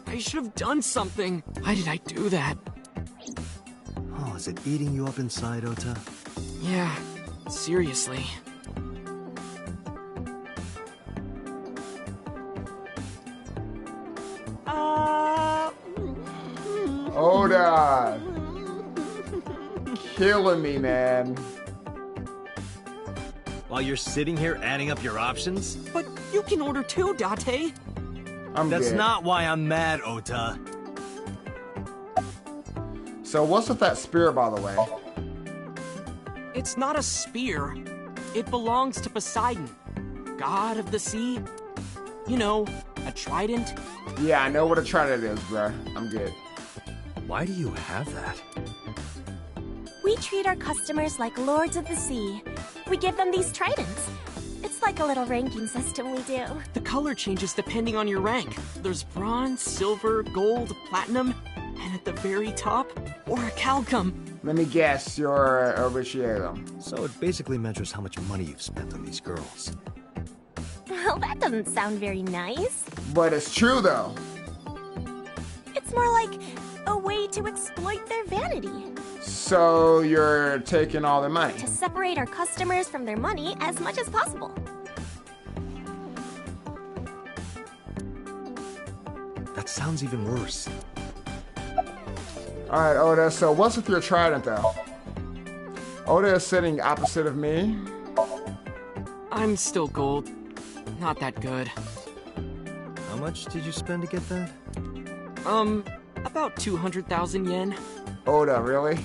I should have done something. Why did I do that? Oh, is it eating you up inside, Ota? Yeah, seriously. Oda! Killing me, man. While you're sitting here adding up your options? But you can order too, Date. That's not why I'm mad, Ota. So what's with that spear, by the way? It's not a spear. It belongs to Poseidon, god of the sea. You know, a trident. Yeah, I know what a trident is, bruh. I'm good. Why do you have that? We treat our customers like lords of the sea. We give them these tridents. It's like a little ranking system we do. The color changes depending on your rank. There's bronze, silver, gold, platinum, and at the very top, orichalcum. Let me guess, you're a Richiero. So it basically measures how much money you've spent on these girls. Well, that doesn't sound very nice. But it's true, though. It's more like a way to exploit their vanity. So you're taking all their money? To separate our customers from their money as much as possible. That sounds even worse. Alright, Oda, so what's with your trident, though? Oda is sitting opposite of me. I'm still gold. Not that good. How much did you spend to get that? About 200,000 yen. Oda, really?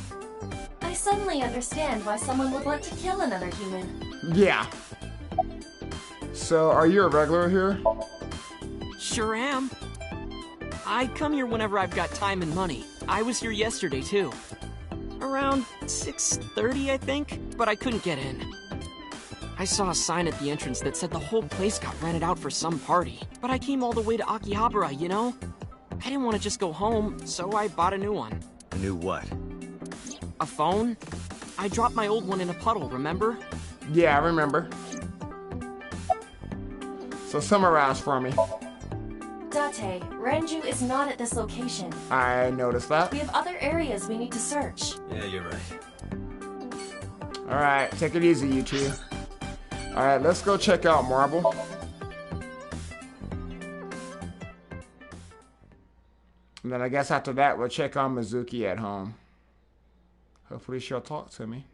I suddenly understand why someone would want to kill another human. Yeah. So, are you a regular here? Sure am. I come here whenever I've got time and money. I was here yesterday, too. Around 6:30, I think, but I couldn't get in. I saw a sign at the entrance that said the whole place got rented out for some party. But I came all the way to Akihabara, you know? I didn't want to just go home, so I bought a new one. A new what? A phone? I dropped my old one in a puddle, remember? Yeah, I remember. So summarize for me. Date, Renju is not at this location. I noticed that. We have other areas we need to search. Yeah, you're right. Alright, take it easy, you two. Alright, let's go check out Marble. And then I guess after that, we'll check on Mizuki at home. Hopefully she'll talk to me.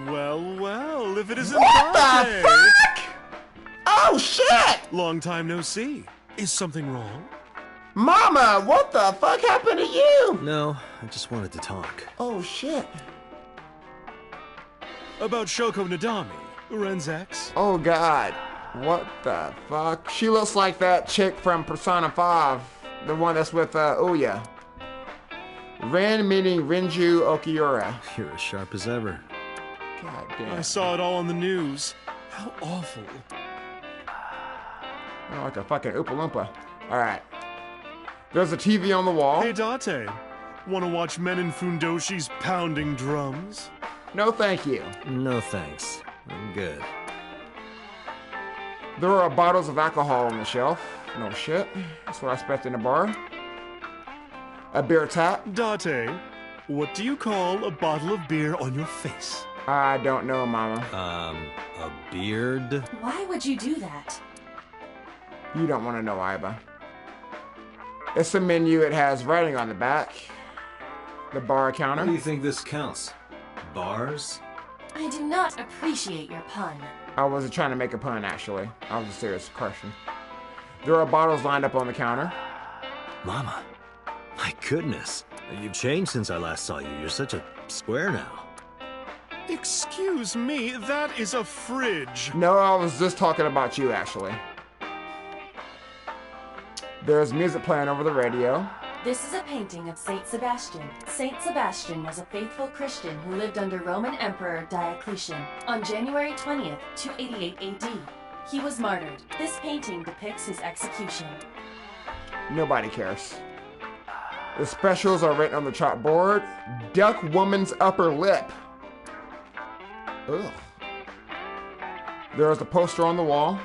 Well, well, if it isn't What Dante! the fuck? Oh shit! Long time no see. Is something wrong? Mama, what the fuck happened to you? No, I just wanted to talk. Oh shit. About Shoko Nadami, Ren's ex. Oh god. What the fuck? She looks like that chick from Persona 5. The one that's with Ouya. Ren meaning Renju Okiura. You're as sharp as ever. God damn. I saw it all on the news. How awful. Oh, like a fucking Oompa Loompa. Alright. There's a TV on the wall. Hey Date, wanna watch men in Fundoshis pounding drums? No thank you. No thanks. I'm good. There are bottles of alcohol on the shelf. No shit. That's what I expect in a bar. A beer tap. Date, what do you call a bottle of beer on your face? I don't know, Mama. A beard? Why would you do that? You don't want to know, Iba. It's a menu. It has writing on the back. The bar counter. What do you think this counts? Bars? I do not appreciate your pun. I wasn't trying to make a pun, actually. I was a serious question. There are bottles lined up on the counter. Mama, my goodness. You've changed since I last saw you. You're such a square now. Excuse me, that is a fridge. No, I was just talking about you, actually. There's music playing over the radio. This is a painting of Saint Sebastian. Saint Sebastian was a faithful Christian who lived under Roman Emperor Diocletian on January 20th, 288 AD. He was martyred. This painting depicts his execution. Nobody cares. The specials are written on the chalkboard. Duck woman's upper lip. Ugh. There's a poster on the wall.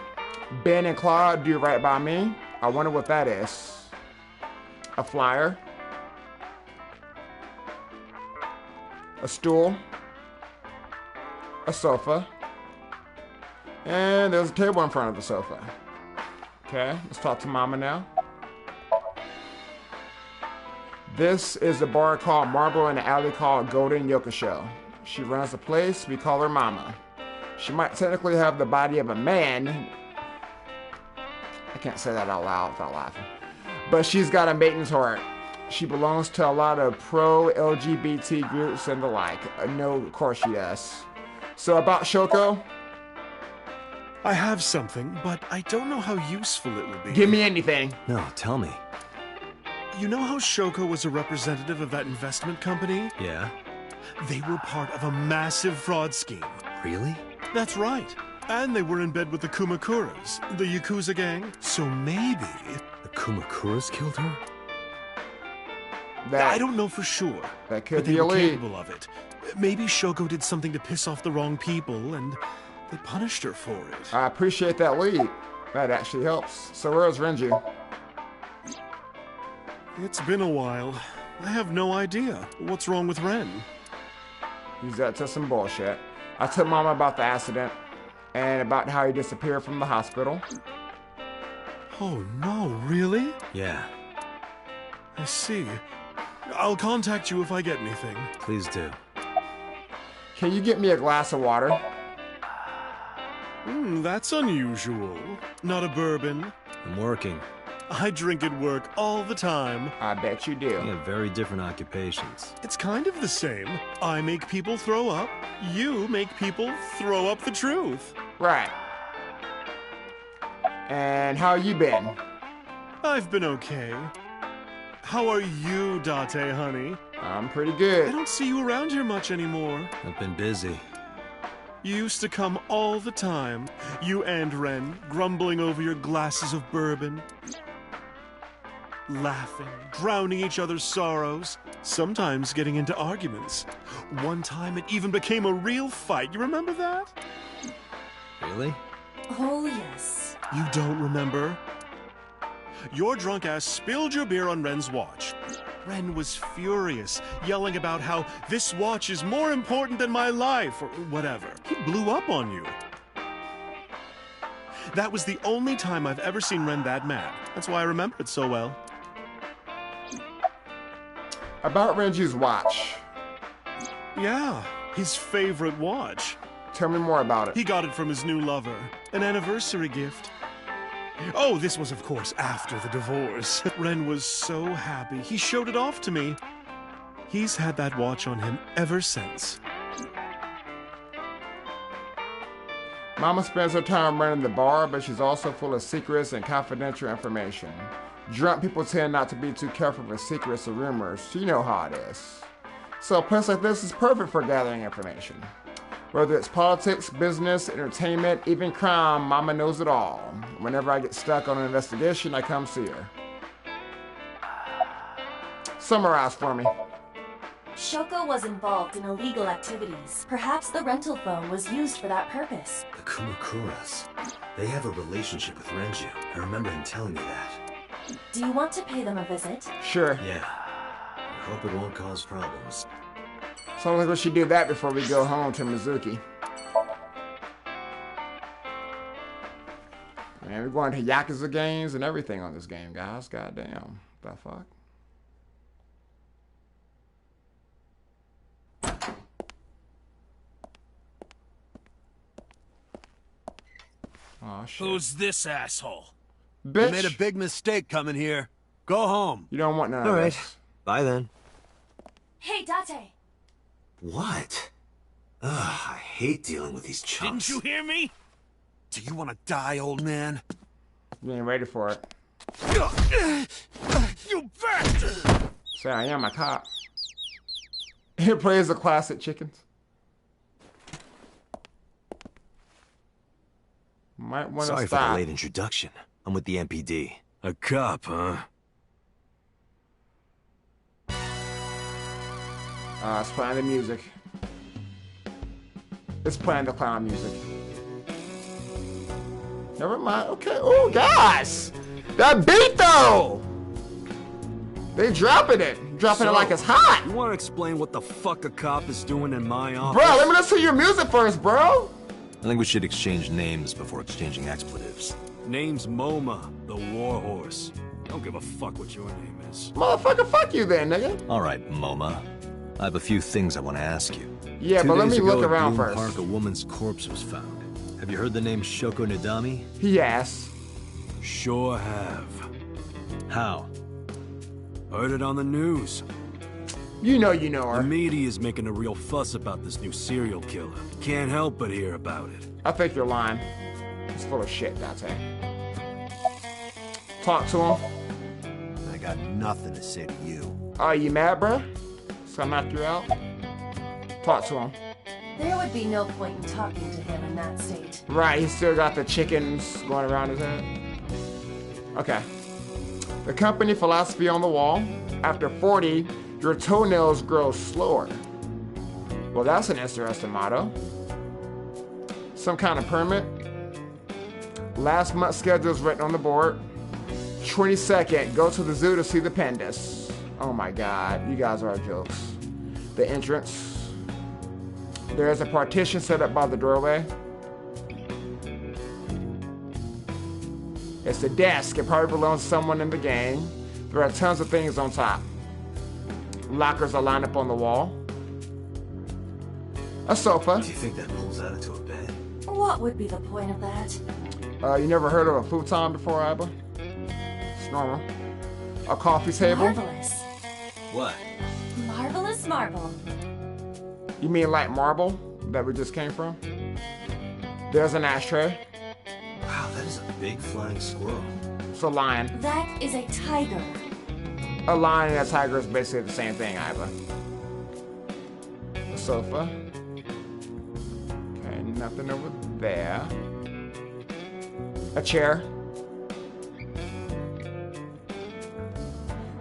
Ben and Claude do right by me. I wonder what that is. A flyer. A stool. A sofa. And there's a table in front of the sofa. Okay, let's talk to Mama now. This is a bar called Marble in an alley called Golden Yokusho. She runs the place. We call her Mama. She might technically have the body of a man. I can't say that out loud without laughing. But she's got a maiden's heart. She belongs to a lot of pro-LGBT groups and the like. No, of course she does. So about Shoko? I have something, but I don't know how useful it will be. Give me anything. No, tell me. You know how Shoko was a representative of that investment company? Yeah? They were part of a massive fraud scheme. Really? That's right. And they were in bed with the Kumakuras, the Yakuza gang. So maybe... The Kumakuras killed her? I don't know for sure. That could but be they were elite. capable of it. Maybe Shoko did something to piss off the wrong people, and they punished her for it. I appreciate that lead. That actually helps. So where's Renju? It's been a while. I have no idea. What's wrong with Ren? He's up to some bullshit. I told Mama about the accident and about how he disappeared from the hospital. Oh no, really? Yeah. I see. I'll contact you if I get anything. Please do. Can you get me a glass of water? That's unusual. Not a bourbon. I'm working. I drink at work all the time. I bet you do. We have very different occupations. It's kind of the same. I make people throw up. You make people throw up the truth. Right. And how you been? I've been okay. How are you, Date, honey? I'm pretty good. I don't see you around here much anymore. I've been busy. You used to come all the time. You and Ren, grumbling over your glasses of bourbon. Laughing, drowning each other's sorrows. Sometimes getting into arguments. One time it even became a real fight. You remember that? Really? Oh, yes. You don't remember? Your drunk ass spilled your beer on Ren's watch. Ren was furious, yelling about how this watch is more important than my life, or whatever. He blew up on you. That was the only time I've ever seen Ren that mad. That's why I remember it so well. About Renji's watch. Yeah, his favorite watch. Tell me more about it. He got it from his new lover. An anniversary gift. Oh, this was, of course, after the divorce. Ren was so happy. He showed it off to me. He's had that watch on him ever since. Mama spends her time running the bar, but she's also full of secrets and confidential information. Drunk people tend not to be too careful with secrets or rumors. You know how it is. So a place like this is perfect for gathering information. Whether it's politics, business, entertainment, even crime, Mama knows it all. Whenever I get stuck on an investigation, I come see her. Summarize for me. Shoko was involved in illegal activities. Perhaps the rental phone was used for that purpose. The Kumakuras. They have a relationship with Renju. I remember him telling me that. Do you want to pay them a visit? Sure. Yeah. I hope it won't cause problems. Sounds like we should do that before we go home to Mizuki. Man, we're going to Yakuza games and everything on this game, guys. Goddamn. The fuck? Oh, shit. Who's this asshole? Bitch. You made a big mistake coming here. Go home. You don't want none of All right. this. Bye then. Hey, Date! What? Ugh, I hate dealing with these chumps. Didn't you hear me? Do you want to die, old man? You ain't ready for it. You bastard! Say, I am a cop. It plays the classic chickens. Might want to stop. Sorry for the late introduction. I'm with the MPD. A cop, huh? It's playing the music. It's playing the clown music. Never mind. Okay. Oh, guys! That beat, though! They dropping it. Dropping it like it's hot. You want to explain what the fuck a cop is doing in my office? Bro, let me listen to your music first, bro. I think we should exchange names before exchanging expletives. Name's Moma, the warhorse. Don't give a fuck what your name is. Motherfucker, fuck you then, nigga. All right, Moma. I have a few things I want to ask you. Yeah, but let me look around first. Park, a woman's corpse was found. Have you heard the name Shoko Nadami? Yes. Sure have. How? Heard it on the news. You know her. The media's making a real fuss about this new serial killer. Can't help but hear about it. I think you're lying. It's full of shit, Date. Talk to him. I got nothing to say to you. Are you mad, bruh? So I knocked you out? Talk to him. There would be no point in talking to him in that state. Right, he's still got the chickens going around his head. Okay. The company philosophy on the wall. After 40, your toenails grow slower. Well, that's an interesting motto. Some kind of permit. Last month's schedule is written on the board. 22nd, go to the zoo to see the pandas. Oh my god, you guys are jokes. The entrance. There is a partition set up by the doorway. It's a desk. It probably belongs to someone in the gang. There are tons of things on top. Lockers are lined up on the wall. A sofa. Do you think that pulls out into a bed? What would be the point of that? You never heard of a futon before, Iba? It's normal. A coffee table. Marvelous. What? Marvelous marble. You mean like marble that we just came from? There's an ashtray. Wow, that is a big flying squirrel. It's a lion. That is a tiger. A lion and a tiger is basically the same thing, Iba. A sofa. Okay, Nothing over there. A chair.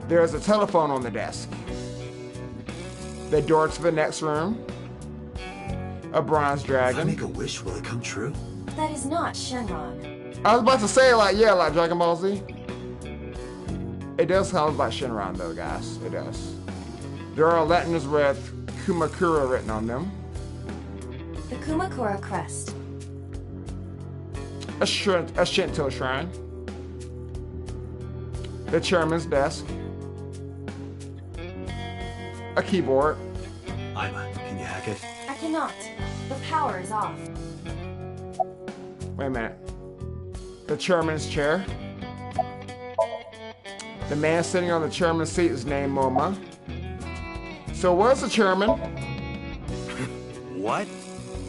There's a telephone on the desk. The door to the next room. A bronze dragon. If I make a wish, will it come true? That is not Shenron. I was about to say, like, yeah, like Dragon Ball Z. It does sound like Shenron, though, guys. It does. There are letters with Kumakura written on them. The Kumakura crest. A Shinto shrine. The chairman's desk. A keyboard. Ima, can you hack it? I cannot. The power is off. Wait a minute. The chairman's chair. The man sitting on the chairman's seat is named Moma. So where's the chairman? What?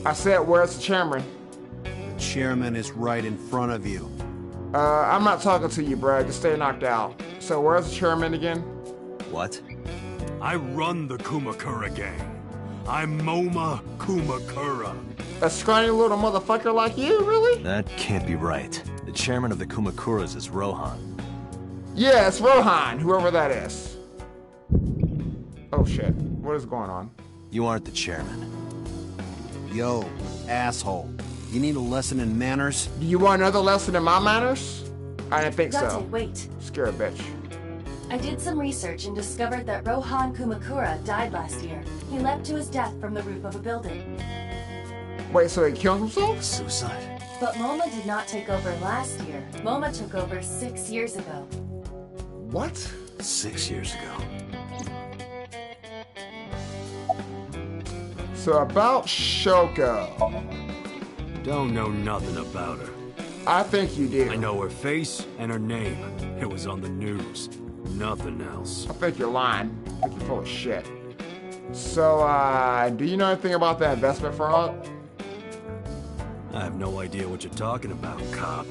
I said, where's the chairman? The chairman is right in front of you. I'm not talking to you, bro. Just stay knocked out. So where's the chairman again? What? I run the Kumakura gang. I'm Moma Kumakura. A scrawny little motherfucker like you, really? That can't be right. The chairman of the Kumakuras is Rohan. Yeah, it's Rohan, whoever that is. Oh shit, what is going on? You aren't the chairman. Yo, asshole. You need a lesson in manners? Do you want another lesson in my manners? I didn't think so. Wait. Scare a bitch. I did some research and discovered that Rohan Kumakura died last year. He leapt to his death from the roof of a building. Wait, so he killed himself? Suicide. But Moma did not take over last year. Moma took over 6 years ago. What? 6 years ago. So about Shoko. Don't know nothing about her. I think you do. I know her face and her name. It was on the news. Nothing else. I think you're lying. I think you're full of shit. So, do you know anything about that investment fraud? I have no idea what you're talking about, cop.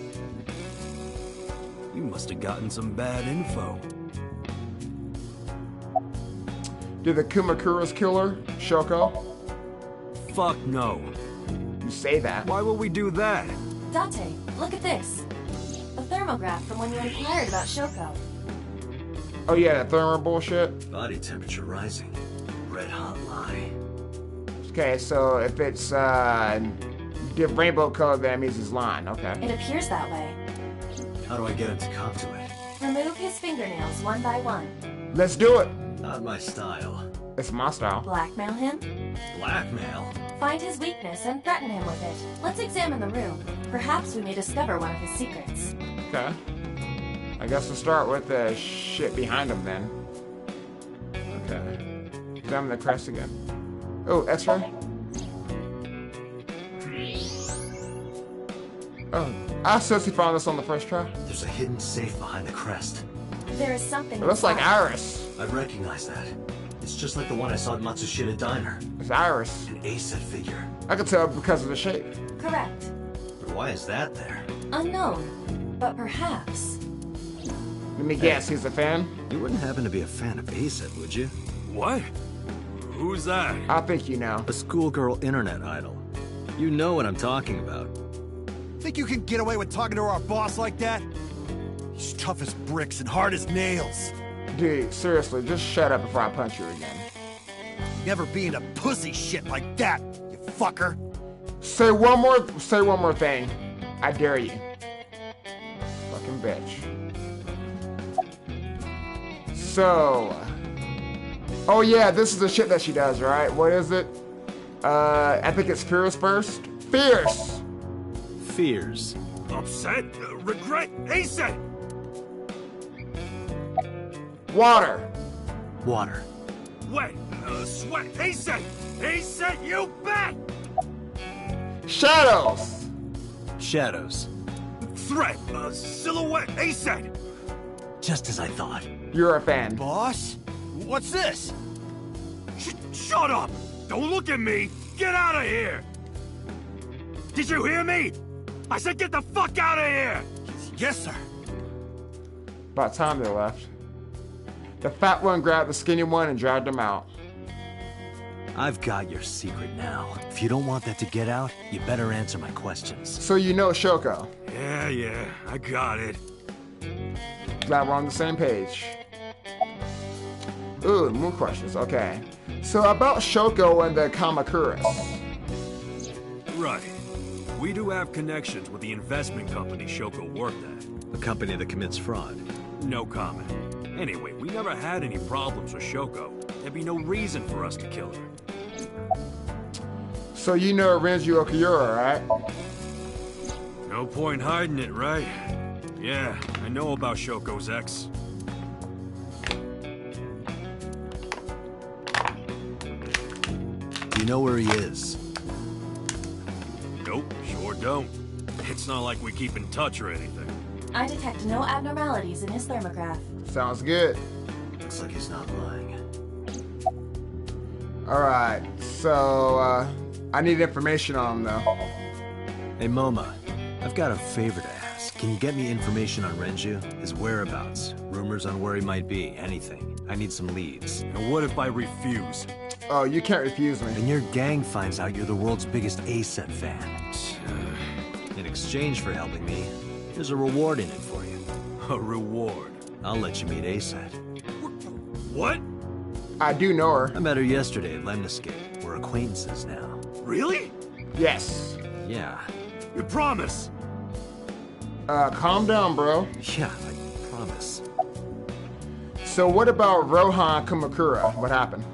You must have gotten some bad info. Did the Kumakuras kill her, Shoko? Fuck no. You say that. Why would we do that? Date, look at this. A thermograph from when you inquired about Shoko. Oh yeah, that thermal bullshit? Body temperature rising. Red hot lie. Okay, so if it's rainbow color, that means he's lying. Okay. It appears that way. How do I get him to come to it? Remove his fingernails one by one. Let's do it. Not my style. It's my style. Blackmail him? Blackmail? Find his weakness and threaten him with it. Let's examine the room. Perhaps we may discover one of his secrets. Okay. I guess we'll start with the shit behind him then. Okay. Examine the crest again. Oh, X-ray? Oh, I seriously found this on the first try. There's a hidden safe behind the crest. There is something. It looks like Iris. I recognize that. It's just like the one I saw at Matsushita Diner. It's Iris. An A-set figure. I could tell because of the shape. Correct. But why is that there? Unknown. But perhaps. Let me guess, he's a fan? You wouldn't happen to be a fan of A-set, would you? What? Who's that? I think you know. A schoolgirl internet idol. You know what I'm talking about. Think you can get away with talking to our boss like that? He's tough as bricks and hard as nails. Dude, seriously, just shut up before I punch you again. Never be into pussy shit like that, you fucker. Say one more thing. I dare you. Fucking bitch. So, oh yeah, this is the shit that she does, right? What is it? I think it's Fierce first. Fierce! Fears. Upset? Regret? A-set! Water. Water. Wet. Sweat. A-set! A-set, you bet! Shadows. Shadows. Threat. Silhouette. A-set! Just as I thought. You're a fan. Boss? What's this? Shut up! Don't look at me! Get out of here! Did you hear me? I said get the fuck out of here! Yes, sir. About time they left. The fat one grabbed the skinny one and dragged him out. I've got your secret now. If you don't want that to get out, you better answer my questions. So you know Shoko. Yeah, I got it. Glad we're on the same page. Ooh, more questions, okay. So about Shoko and the Kamakuras. Right. We do have connections with the investment company Shoko worked at. The company that commits fraud. No comment. Anyway, we never had any problems with Shoko. There'd be no reason for us to kill her. So you know Renju Okuyura, right? No point hiding it, right? Yeah, I know about Shoko's ex. Do you know where he is? Nope, sure don't. It's not like we keep in touch or anything. I detect no abnormalities in his thermograph. Sounds good. Looks like he's not lying. Alright, so, I need information on him, though. Hey, Moma, I've got a favor to ask. Can you get me information on Renju? His whereabouts, rumors on where he might be, anything. I need some leads. And what if I refuse? Oh, you can't refuse me. And your gang finds out you're the world's biggest A-set fan. In exchange for helping me, there's a reward in it for you. A reward? I'll let you meet A-set. What? I do know her. I met her yesterday at Lemniscate. We're acquaintances now. Really? Yes. Yeah. You promise? Calm down, bro. Yeah, I promise. So what about Rohan Kumakura? What happened?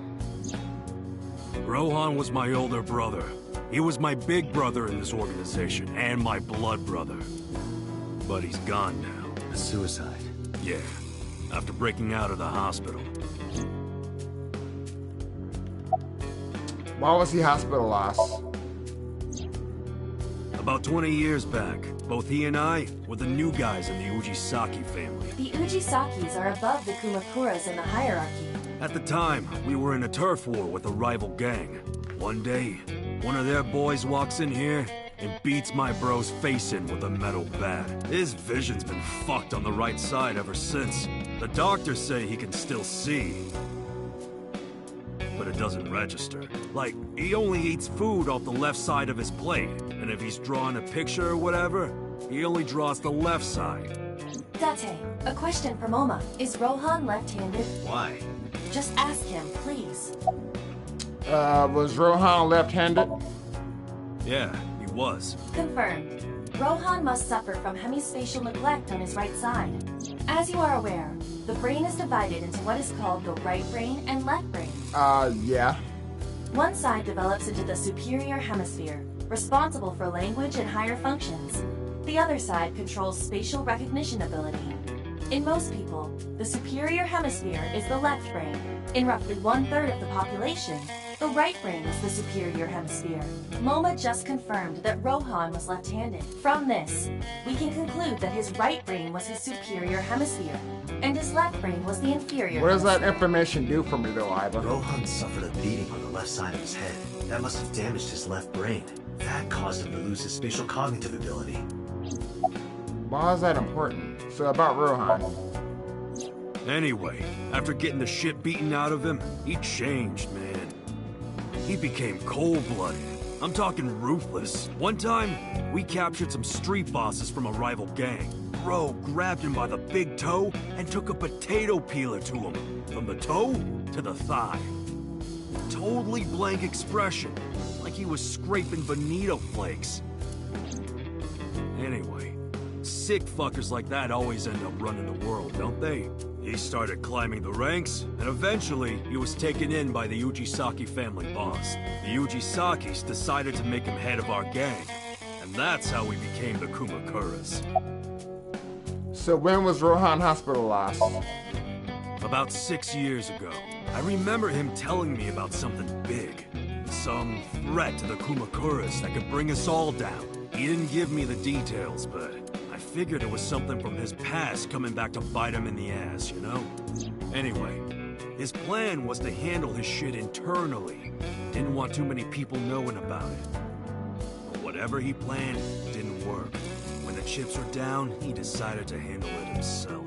Rohan was my older brother. He was my big brother in this organization, and my blood brother. But he's gone now. A suicide? Yeah, after breaking out of the hospital. Why was he hospitalized? About 20 years back, both he and I were the new guys in the Ujisaki family. The Ujisakis are above the Kumakuras in the hierarchy. At the time, we were in a turf war with a rival gang. One day, one of their boys walks in here and beats my bro's face in with a metal bat. His vision's been fucked on the right side ever since. The doctors say he can still see, but it doesn't register. Like, he only eats food off the left side of his plate, and if he's drawing a picture or whatever, he only draws the left side. Date, a question for Moma. Is Rohan left-handed? Why? Just ask him, please. Was Rohan left-handed? Yeah, he was. Confirmed. Rohan must suffer from hemispatial neglect on his right side. As you are aware, the brain is divided into what is called the right brain and left brain. Yeah. One side develops into the superior hemisphere, responsible for language and higher functions. The other side controls spatial recognition ability. In most people, the superior hemisphere is the left brain. In roughly 1/3 of the population, the right brain is the superior hemisphere. Moma just confirmed that Rohan was left-handed. From this, we can conclude that his right brain was his superior hemisphere, and his left brain was the inferior What does that hemisphere. information do for me, though, Iva? Rohan suffered a beating on the left side of his head. That must have damaged his left brain. That caused him to lose his spatial cognitive ability. Why is that important? So about Rohan. Anyway, after getting the shit beaten out of him, he changed, man. He became cold-blooded. I'm talking ruthless. One time, we captured some street bosses from a rival gang. Bro grabbed him by the big toe and took a potato peeler to him. From the toe to the thigh. Totally blank expression, like he was scraping bonito flakes. Anyway, sick fuckers like that always end up running the world, don't they? He started climbing the ranks, and eventually he was taken in by the Ujisaki family boss. The Ujisakis decided to make him head of our gang, and that's how we became the Kumakuras. So when was Rohan hospitalized? About 6 years ago. I remember him telling me about something big. Some threat to the Kumakuras that could bring us all down. He didn't give me the details, but I figured it was something from his past coming back to bite him in the ass, you know? Anyway, his plan was to handle his shit internally. Didn't want too many people knowing about it. But whatever he planned didn't work. When the chips were down, he decided to handle it himself.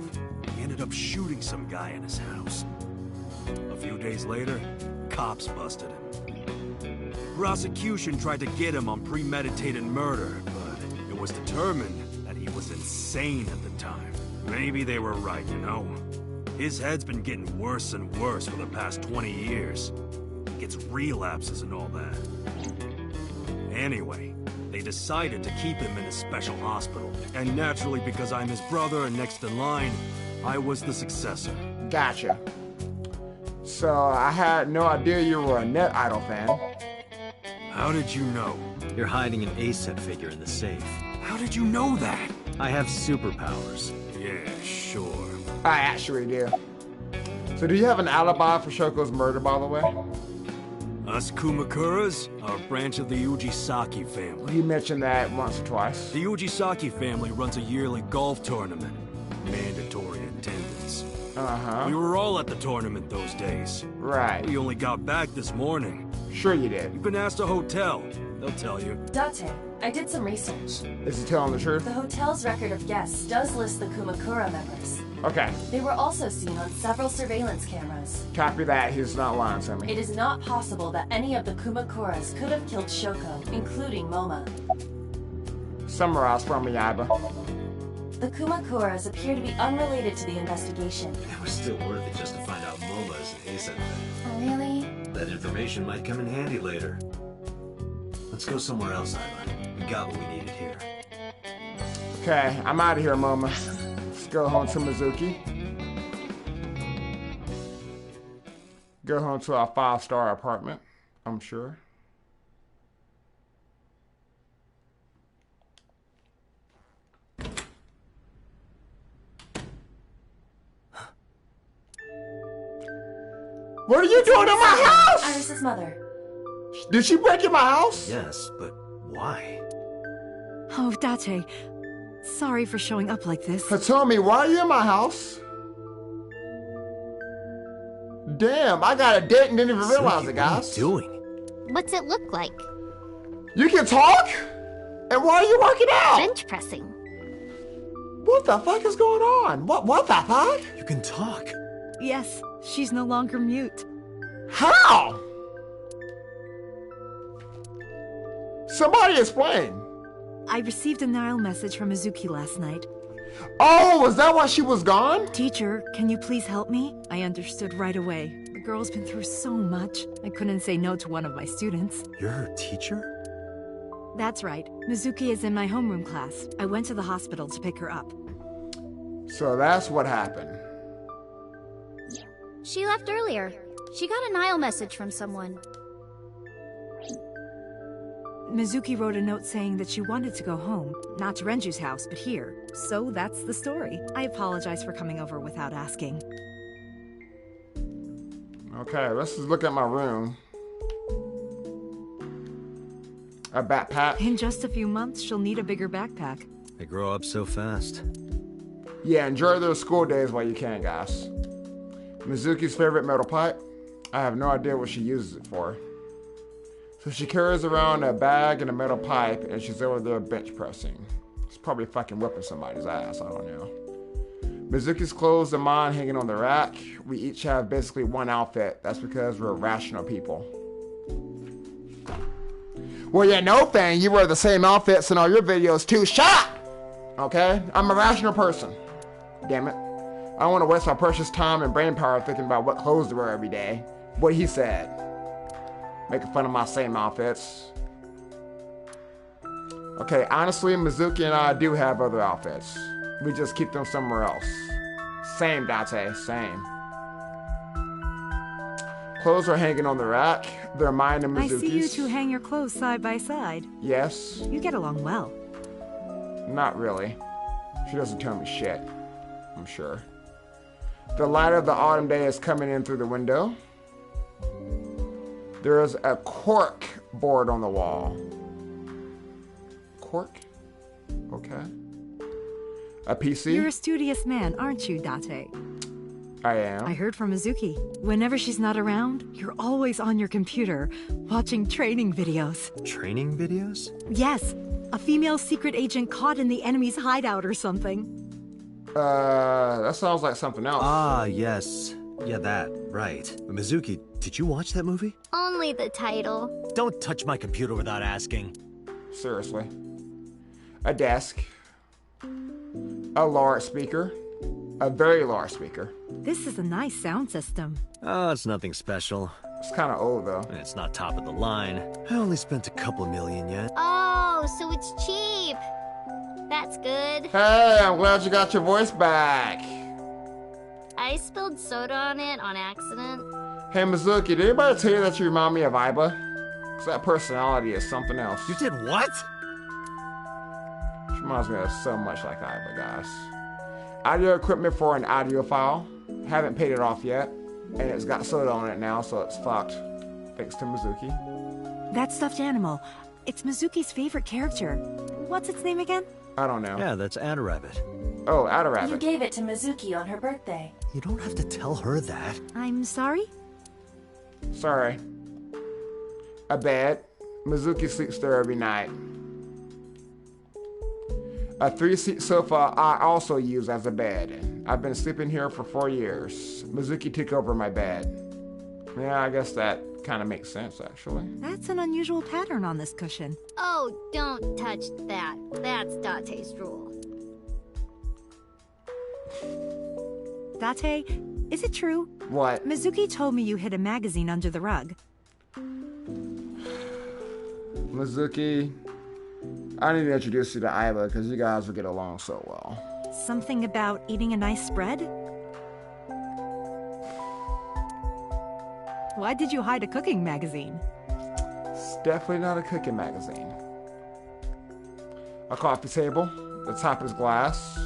He ended up shooting some guy in his house. A few days later, cops busted him. prosecution tried to get him on premeditated murder, but it was determined that he was insane at the time. Maybe they were right, you know? His head's been getting worse and worse for the past 20 years. He gets relapses and all that. Anyway, they decided to keep him in a special hospital. And naturally, because I'm his brother and next in line, I was the successor. Gotcha. So, I had no idea you were a Net Idol fan. How did you know? You're hiding an ASET figure in the safe. How did you know that? I have superpowers. Yeah, sure. I actually do. So do you have an alibi for Shoko's murder, by the way? Us Kumakuras are a branch of the Ujisaki family. You mentioned that once or twice. The Ujisaki family runs a yearly golf tournament. Mandatory attendance. Uh-huh. We were all at the tournament those days. Right. We only got back this morning. Sure you did. You can ask the hotel. They'll tell you. Date, I did some research. Is he telling the truth? The hotel's record of guests does list the Kumakura members. Okay. They were also seen on several surveillance cameras. Copy that. He's not lying to me. It is not possible that any of the Kumakuras could have killed Shoko, including Moma. Summarize for me, Yaiba. The Kumakuras appear to be unrelated to the investigation. It was still worth it just to find out Moma is an ASET fan. Really? That information might come in handy later. Let's go somewhere else, Iva. We got what we needed here. Okay, I'm out of here, Moma. Let's go home to Mizuki. Go home to our 5-star apartment, I'm sure. What are you doing in my house? Iris' mother. Did she break in my house? Yes, but why? Oh, Date. Sorry for showing up like this. Hitomi, why are you in my house? Damn, I got a date and didn't even realize it, guys. What are you doing? What's it look like? You can talk? And why are you working out? Bench pressing. What the fuck is going on? What the fuck? You can talk. Yes, she's no longer mute. How? Somebody explain. I received a Nile message from Mizuki last night. Oh, was that why she was gone? Teacher, can you please help me? I understood right away. The girl's been through so much. I couldn't say no to one of my students. You're her teacher? That's right. Mizuki is in my homeroom class. I went to the hospital to pick her up. So that's what happened. She left earlier. She got a Nile message from someone. Mizuki wrote a note saying that she wanted to go home. Not to Renju's house, but here. So that's the story. I apologize for coming over without asking. Okay, let's just look at my room. A backpack? In just a few months, she'll need a bigger backpack. They grow up so fast. Yeah, enjoy those school days while you can, guys. Mizuki's favorite metal pipe? I have no idea what she uses it for. So she carries around a bag and a metal pipe, and she's over there bench pressing. She's probably fucking whipping somebody's ass, I don't know. Mizuki's clothes and mine hanging on the rack. We each have basically one outfit. That's because we're rational people. Well, yeah, no, Fang, you wear the same outfits in all your videos too. Shut up! Okay? I'm a rational person. Damn it. I don't want to waste my precious time and brain power thinking about what clothes to wear every day. What he said. Making fun of my same outfits. Okay, honestly, Mizuki and I do have other outfits. We just keep them somewhere else. Same, Date, same. Clothes are hanging on the rack. They're mine and Mizuki's. I see you two hang your clothes side by side. Yes. You get along well. Not really. She doesn't tell me shit, I'm sure. The light of the autumn day is coming in through the window. There is a cork board on the wall. Cork? Okay. A PC? You're a studious man, aren't you, Date? I am. I heard from Mizuki. Whenever she's not around, you're always on your computer, watching training videos. Training videos? Yes. A female secret agent caught in the enemy's hideout or something. That sounds like something else. Ah, yes. Yeah, that. Right. Mizuki, did you watch that movie? Only the title. Don't touch my computer without asking. Seriously. A desk. A large speaker. A very large speaker. This is a nice sound system. Oh, it's nothing special. It's kind of old, though. And it's not top of the line. I only spent a couple million yet. Oh, so it's cheap. That's good. Hey, I'm glad you got your voice back. I spilled soda on it on accident. Hey, Mizuki, did anybody tell you that you remind me of Aiba? Because that personality is something else. You did what? She reminds me of so much like Aiba, guys. Audio equipment for an audiophile. Haven't paid it off yet. And it's got soda on it now, so it's fucked. Thanks to Mizuki. That stuffed animal. It's Mizuki's favorite character. What's its name again? I don't know. Yeah, that's Adarabbit. Oh, Adarabbit. You gave it to Mizuki on her birthday. You don't have to tell her that. I'm sorry? Sorry. A bed. Mizuki sleeps there every night. A 3-seat sofa I also use as a bed. I've been sleeping here for 4 years. Mizuki took over my bed. Yeah, I guess that kind of makes sense, actually. That's an unusual pattern on this cushion. Oh, don't touch that. That's Date's rule. Date, is it true? What? Mizuki told me you hid a magazine under the rug. Mizuki, I need to introduce you to Aiba because you guys will get along so well. Something about eating a nice spread? Why did you hide a cooking magazine? It's definitely not a cooking magazine. A coffee table. The top is glass.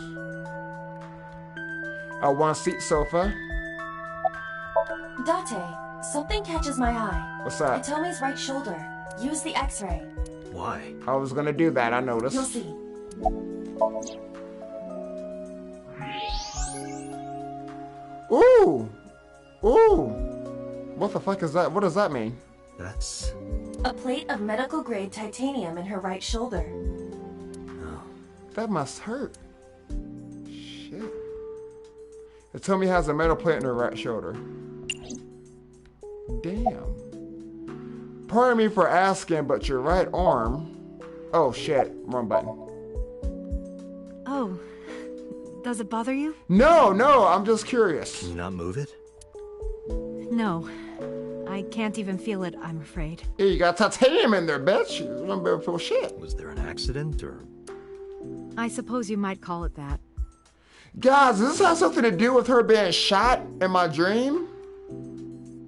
A 1-seat sofa. Date, something catches my eye. What's that? Hitomi's right shoulder. Use the x-ray. Why? I was gonna do that, I noticed. You'll see. Ooh! Ooh! What the fuck is that? What does that mean? That's... A plate of medical-grade titanium in her right shoulder. Oh. That must hurt. Shit. Hitomi has a metal plate in her right shoulder. Damn. Pardon me for asking, but your right arm... Oh, shit. Wrong button. Oh. Does it bother you? No, no, I'm just curious. Can you not move it? No. I can't even feel it, I'm afraid. Yeah, you got titanium in there, bitch. You don't better feel shit. Was there an accident, or...? I suppose you might call it that. Guys, does this have something to do with her being shot in my dream?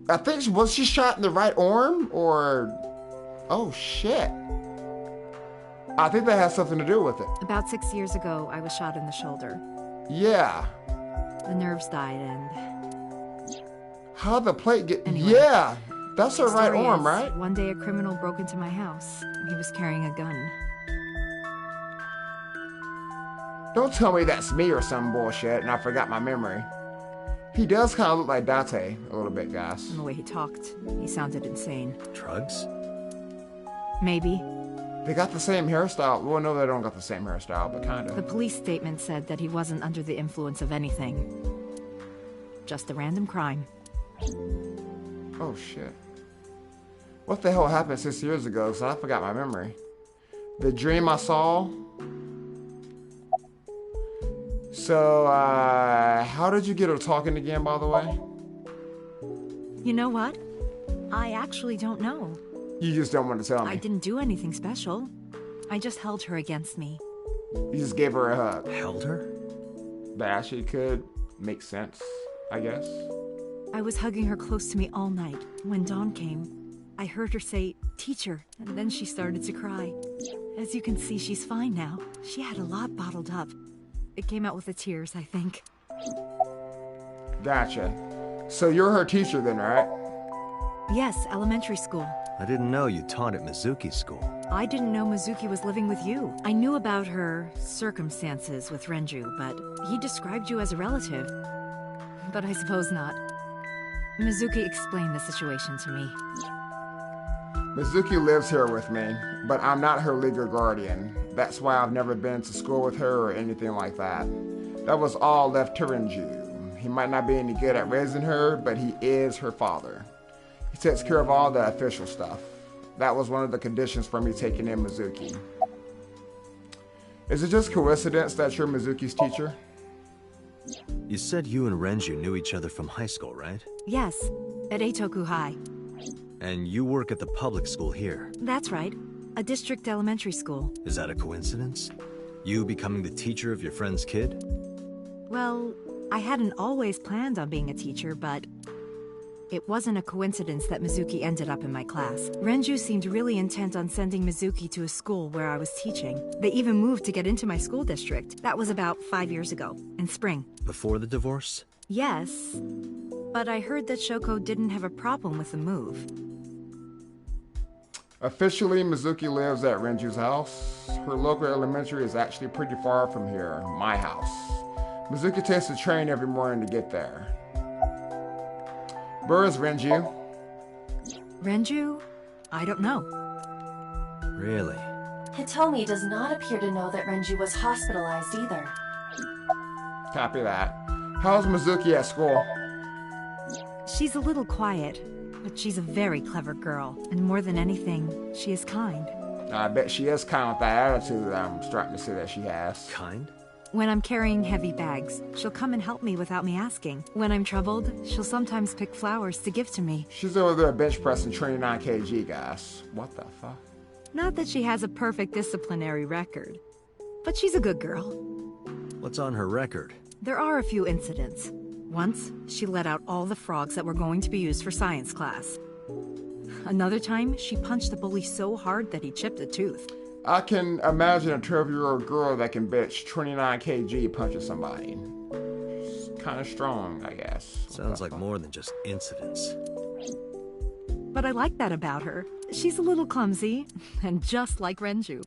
I think, was she shot in the right arm, or... Oh, shit. I think that has something to do with it. About 6 years ago, I was shot in the shoulder. Yeah. The nerves died and... How'd the plate get... Anyway, yeah! That's her right story arm, is, right? One day a criminal broke into my house. He was carrying a gun. Don't tell me that's me or some bullshit and I forgot my memory. He does kind of look like Date a little bit, guys. And the way he talked, he sounded insane. Drugs? Maybe. They got the same hairstyle. Well, no, they don't got the same hairstyle, but kind The of. police statement said that he wasn't under the influence of anything. Just a random crime. Oh, shit. What the hell happened 6 years ago? Because I forgot my memory. The dream I saw... So, how did you get her talking again, by the way? You know what? I actually don't know. You just don't want to tell me. I didn't do anything special. I just held her against me. You just gave her a hug. Held her? That actually could make sense, I guess. I was hugging her close to me all night. When dawn came, I heard her say, "Teacher," and then she started to cry. As you can see, she's fine now. She had a lot bottled up. It came out with the tears, I think. Gotcha. So you're her teacher then, right? Yes, elementary school. I didn't know you taught at Mizuki school. I didn't know Mizuki was living with you. I knew about her circumstances with Renju, but he described you as a relative. But I suppose not. Mizuki explained the situation to me. Mizuki lives here with me, but I'm not her legal guardian. That's why I've never been to school with her or anything like that. That was all left to Renju. He might not be any good at raising her, but he is her father. He takes care of all the official stuff. That was one of the conditions for me taking in Mizuki. Is it just coincidence that you're Mizuki's teacher? You said you and Renju knew each other from high school, right? Yes, at Eitoku High. And you work at the public school here? That's right. A district elementary school. Is that a coincidence? You becoming the teacher of your friend's kid? Well, I hadn't always planned on being a teacher, but it wasn't a coincidence that Mizuki ended up in my class. Renju seemed really intent on sending Mizuki to a school where I was teaching. They even moved to get into my school district. That was about 5 years ago, in spring. Before the divorce? Yes, but I heard that Shoko didn't have a problem with the move. Officially, Mizuki lives at Renju's house. Her local elementary is actually pretty far from here, my house. Mizuki takes the train every morning to get there. Where is Renju? Renju? I don't know. Really? Hitomi does not appear to know that Renju was hospitalized either. Copy that. How's Mizuki at school? She's a little quiet, but she's a very clever girl. And more than anything, she is kind. I bet she is kind with that attitude that I'm starting to see that she has. Kind? When I'm carrying heavy bags, she'll come and help me without me asking. When I'm troubled, she'll sometimes pick flowers to give to me. She's over there bench pressing 29 kg, guys. What the fuck? Not that she has a perfect disciplinary record, but she's a good girl. What's on her record? There are a few incidents. Once, she let out all the frogs that were going to be used for science class. Another time, she punched the bully so hard that he chipped a tooth. I can imagine a 12-year-old girl that can bench 29 kg punching somebody. It's kind of strong, I guess. Sounds like more than just incidents. But I like that about her. She's a little clumsy, and just like Renju.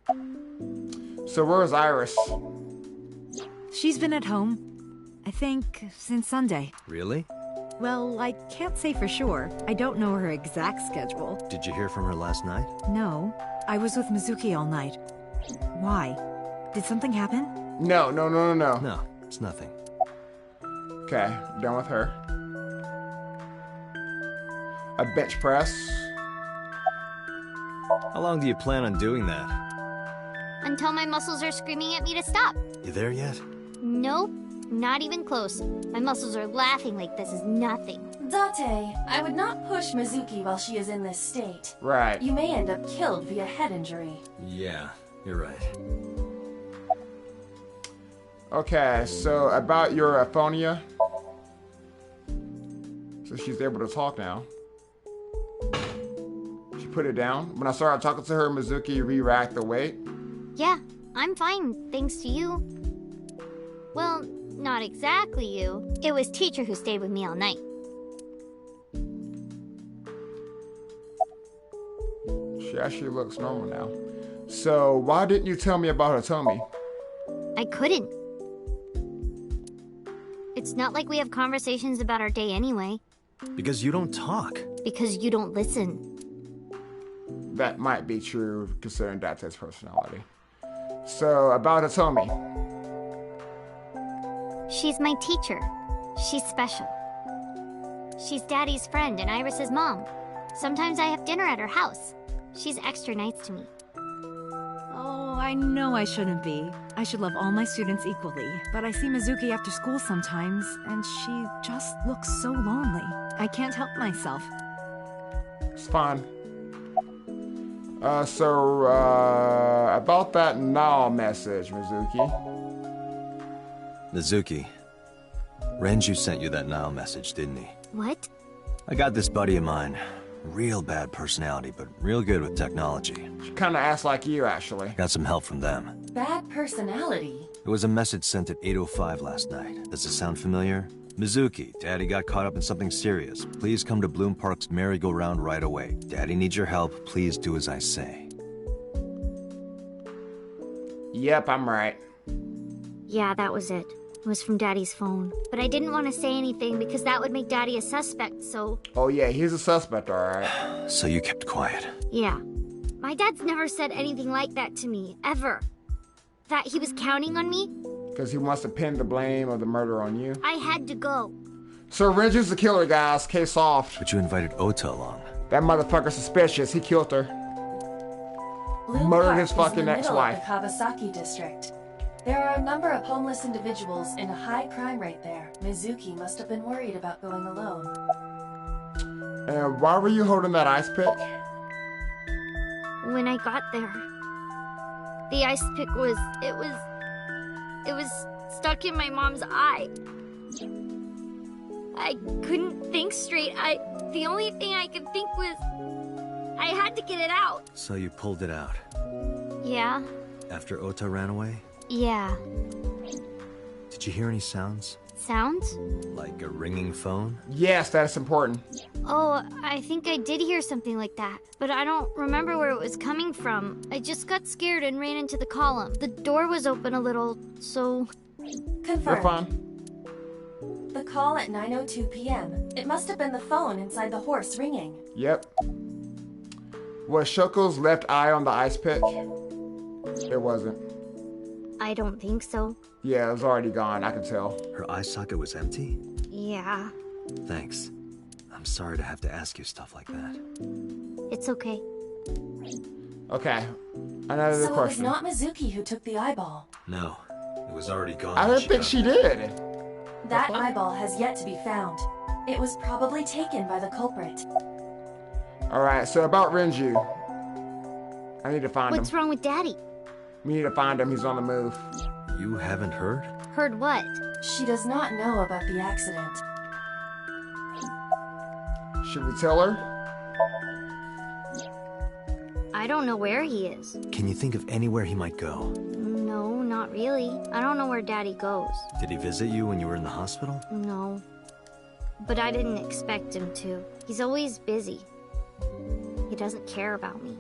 So where's Iris? She's been at home, I think, since Sunday. Really? Well, I can't say for sure. I don't know her exact schedule. Did you hear from her last night? No. I was with Mizuki all night. Why? Did something happen? No. No, it's nothing. Okay, done with her. A bench press. How long do you plan on doing that? Until my muscles are screaming at me to stop. You there yet? Nope, not even close. My muscles are laughing like this is nothing. Date, I would not push Mizuki while she is in this state. Right. You may end up killed via head injury. Yeah, you're right. Okay, so about your aphonia. So she's able to talk now. She put it down. When I started talking to her, Mizuki re-racked the weight. Yeah, I'm fine, thanks to you. Well, not exactly you. It was teacher who stayed with me all night. She actually looks normal now. So why didn't you tell me about Hitomi? I couldn't. It's not like we have conversations about our day anyway. Because you don't talk. Because you don't listen. That might be true considering Date's personality. So about Hitomi. She's my teacher. She's special. She's Daddy's friend and Iris's mom. Sometimes I have dinner at her house. She's extra nice to me. Oh, I know I shouldn't be. I should love all my students equally. But I see Mizuki after school sometimes, and she just looks so lonely. I can't help myself. It's fine. About that now message, Mizuki. Mizuki, Renju sent you that now message, didn't he? What? I got this buddy of mine. Real bad personality, but real good with technology. She kinda acts like you, actually. Got some help from them. Bad personality? It was a message sent at 8:05 last night. Does it sound familiar? Mizuki, Daddy got caught up in something serious. Please come to Bloom Park's merry-go-round right away. Daddy needs your help. Please do as I say. Yep, I'm right. Yeah, that was it. It was from Daddy's phone. But I didn't want to say anything because that would make Daddy a suspect, so... Oh yeah, he's a suspect, alright. So you kept quiet? Yeah. My dad's never said anything like that to me, ever. That he was counting on me? Because he wants to pin the blame of the murder on you? I had to go. So Renju's the killer, guys. Case solved. But you invited Ota along. That motherfucker's suspicious. He killed her. Bloom Murdered Park his fucking is in the middle of ex-wife. the Kawasaki district. There are a number of homeless individuals and a high crime rate there. Mizuki must have been worried about going alone. And why were you holding that ice pick? When I got there, the ice pick was stuck in my mom's eye. I couldn't think straight. The only thing I could think was I had to get it out. So you pulled it out? Yeah. After Ota ran away? Yeah. Did you hear any sounds? Sounds? Like a ringing phone? Yes, that's important. Oh, I think I did hear something like that, but I don't remember where it was coming from. I just got scared and ran into the column. The door was open a little, so... Confirmed. You're fine. The call at 9:02 p.m. It must have been the phone inside the horse ringing. Yep. Was Shoko's left eye on the ice pick? It wasn't. I don't think so. Yeah, it was already gone, I can tell. Her eye socket was empty? Yeah. Thanks. I'm sorry to have to ask you stuff like that. It's okay. Okay. Another So it was question. not Mizuki who took the eyeball. No. It was already gone. I didn't think she did. That eyeball has yet to be found. It was probably taken by the culprit. Alright, so about Renju. I need to find him. What's wrong with Daddy? We need to find him. He's on the move. You haven't heard? Heard what? She does not know about the accident. Should we tell her? I don't know where he is. Can you think of anywhere he might go? No, not really. I don't know where Daddy goes. Did he visit you when you were in the hospital? No. But I didn't expect him to. He's always busy. He doesn't care about me.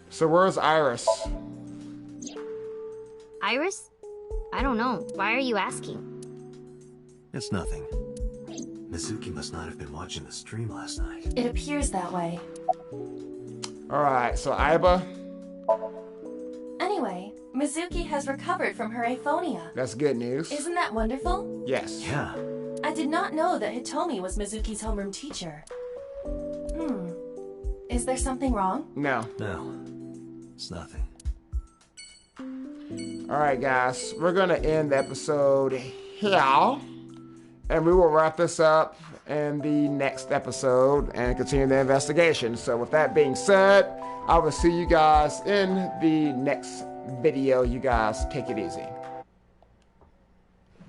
So where's Iris? Iris? I don't know. Why are you asking? It's nothing. Mizuki must not have been watching the stream last night. It appears that way. Alright, so Aiba. Anyway, Mizuki has recovered from her aphonia. That's good news. Isn't that wonderful? Yes. Yeah. I did not know that Hitomi was Mizuki's homeroom teacher. Is there something wrong? No. No. It's nothing. Alright, guys. We're going to end the episode here. And we will wrap this up in the next episode and continue the investigation. So with that being said, I will see you guys in the next video. You guys take it easy.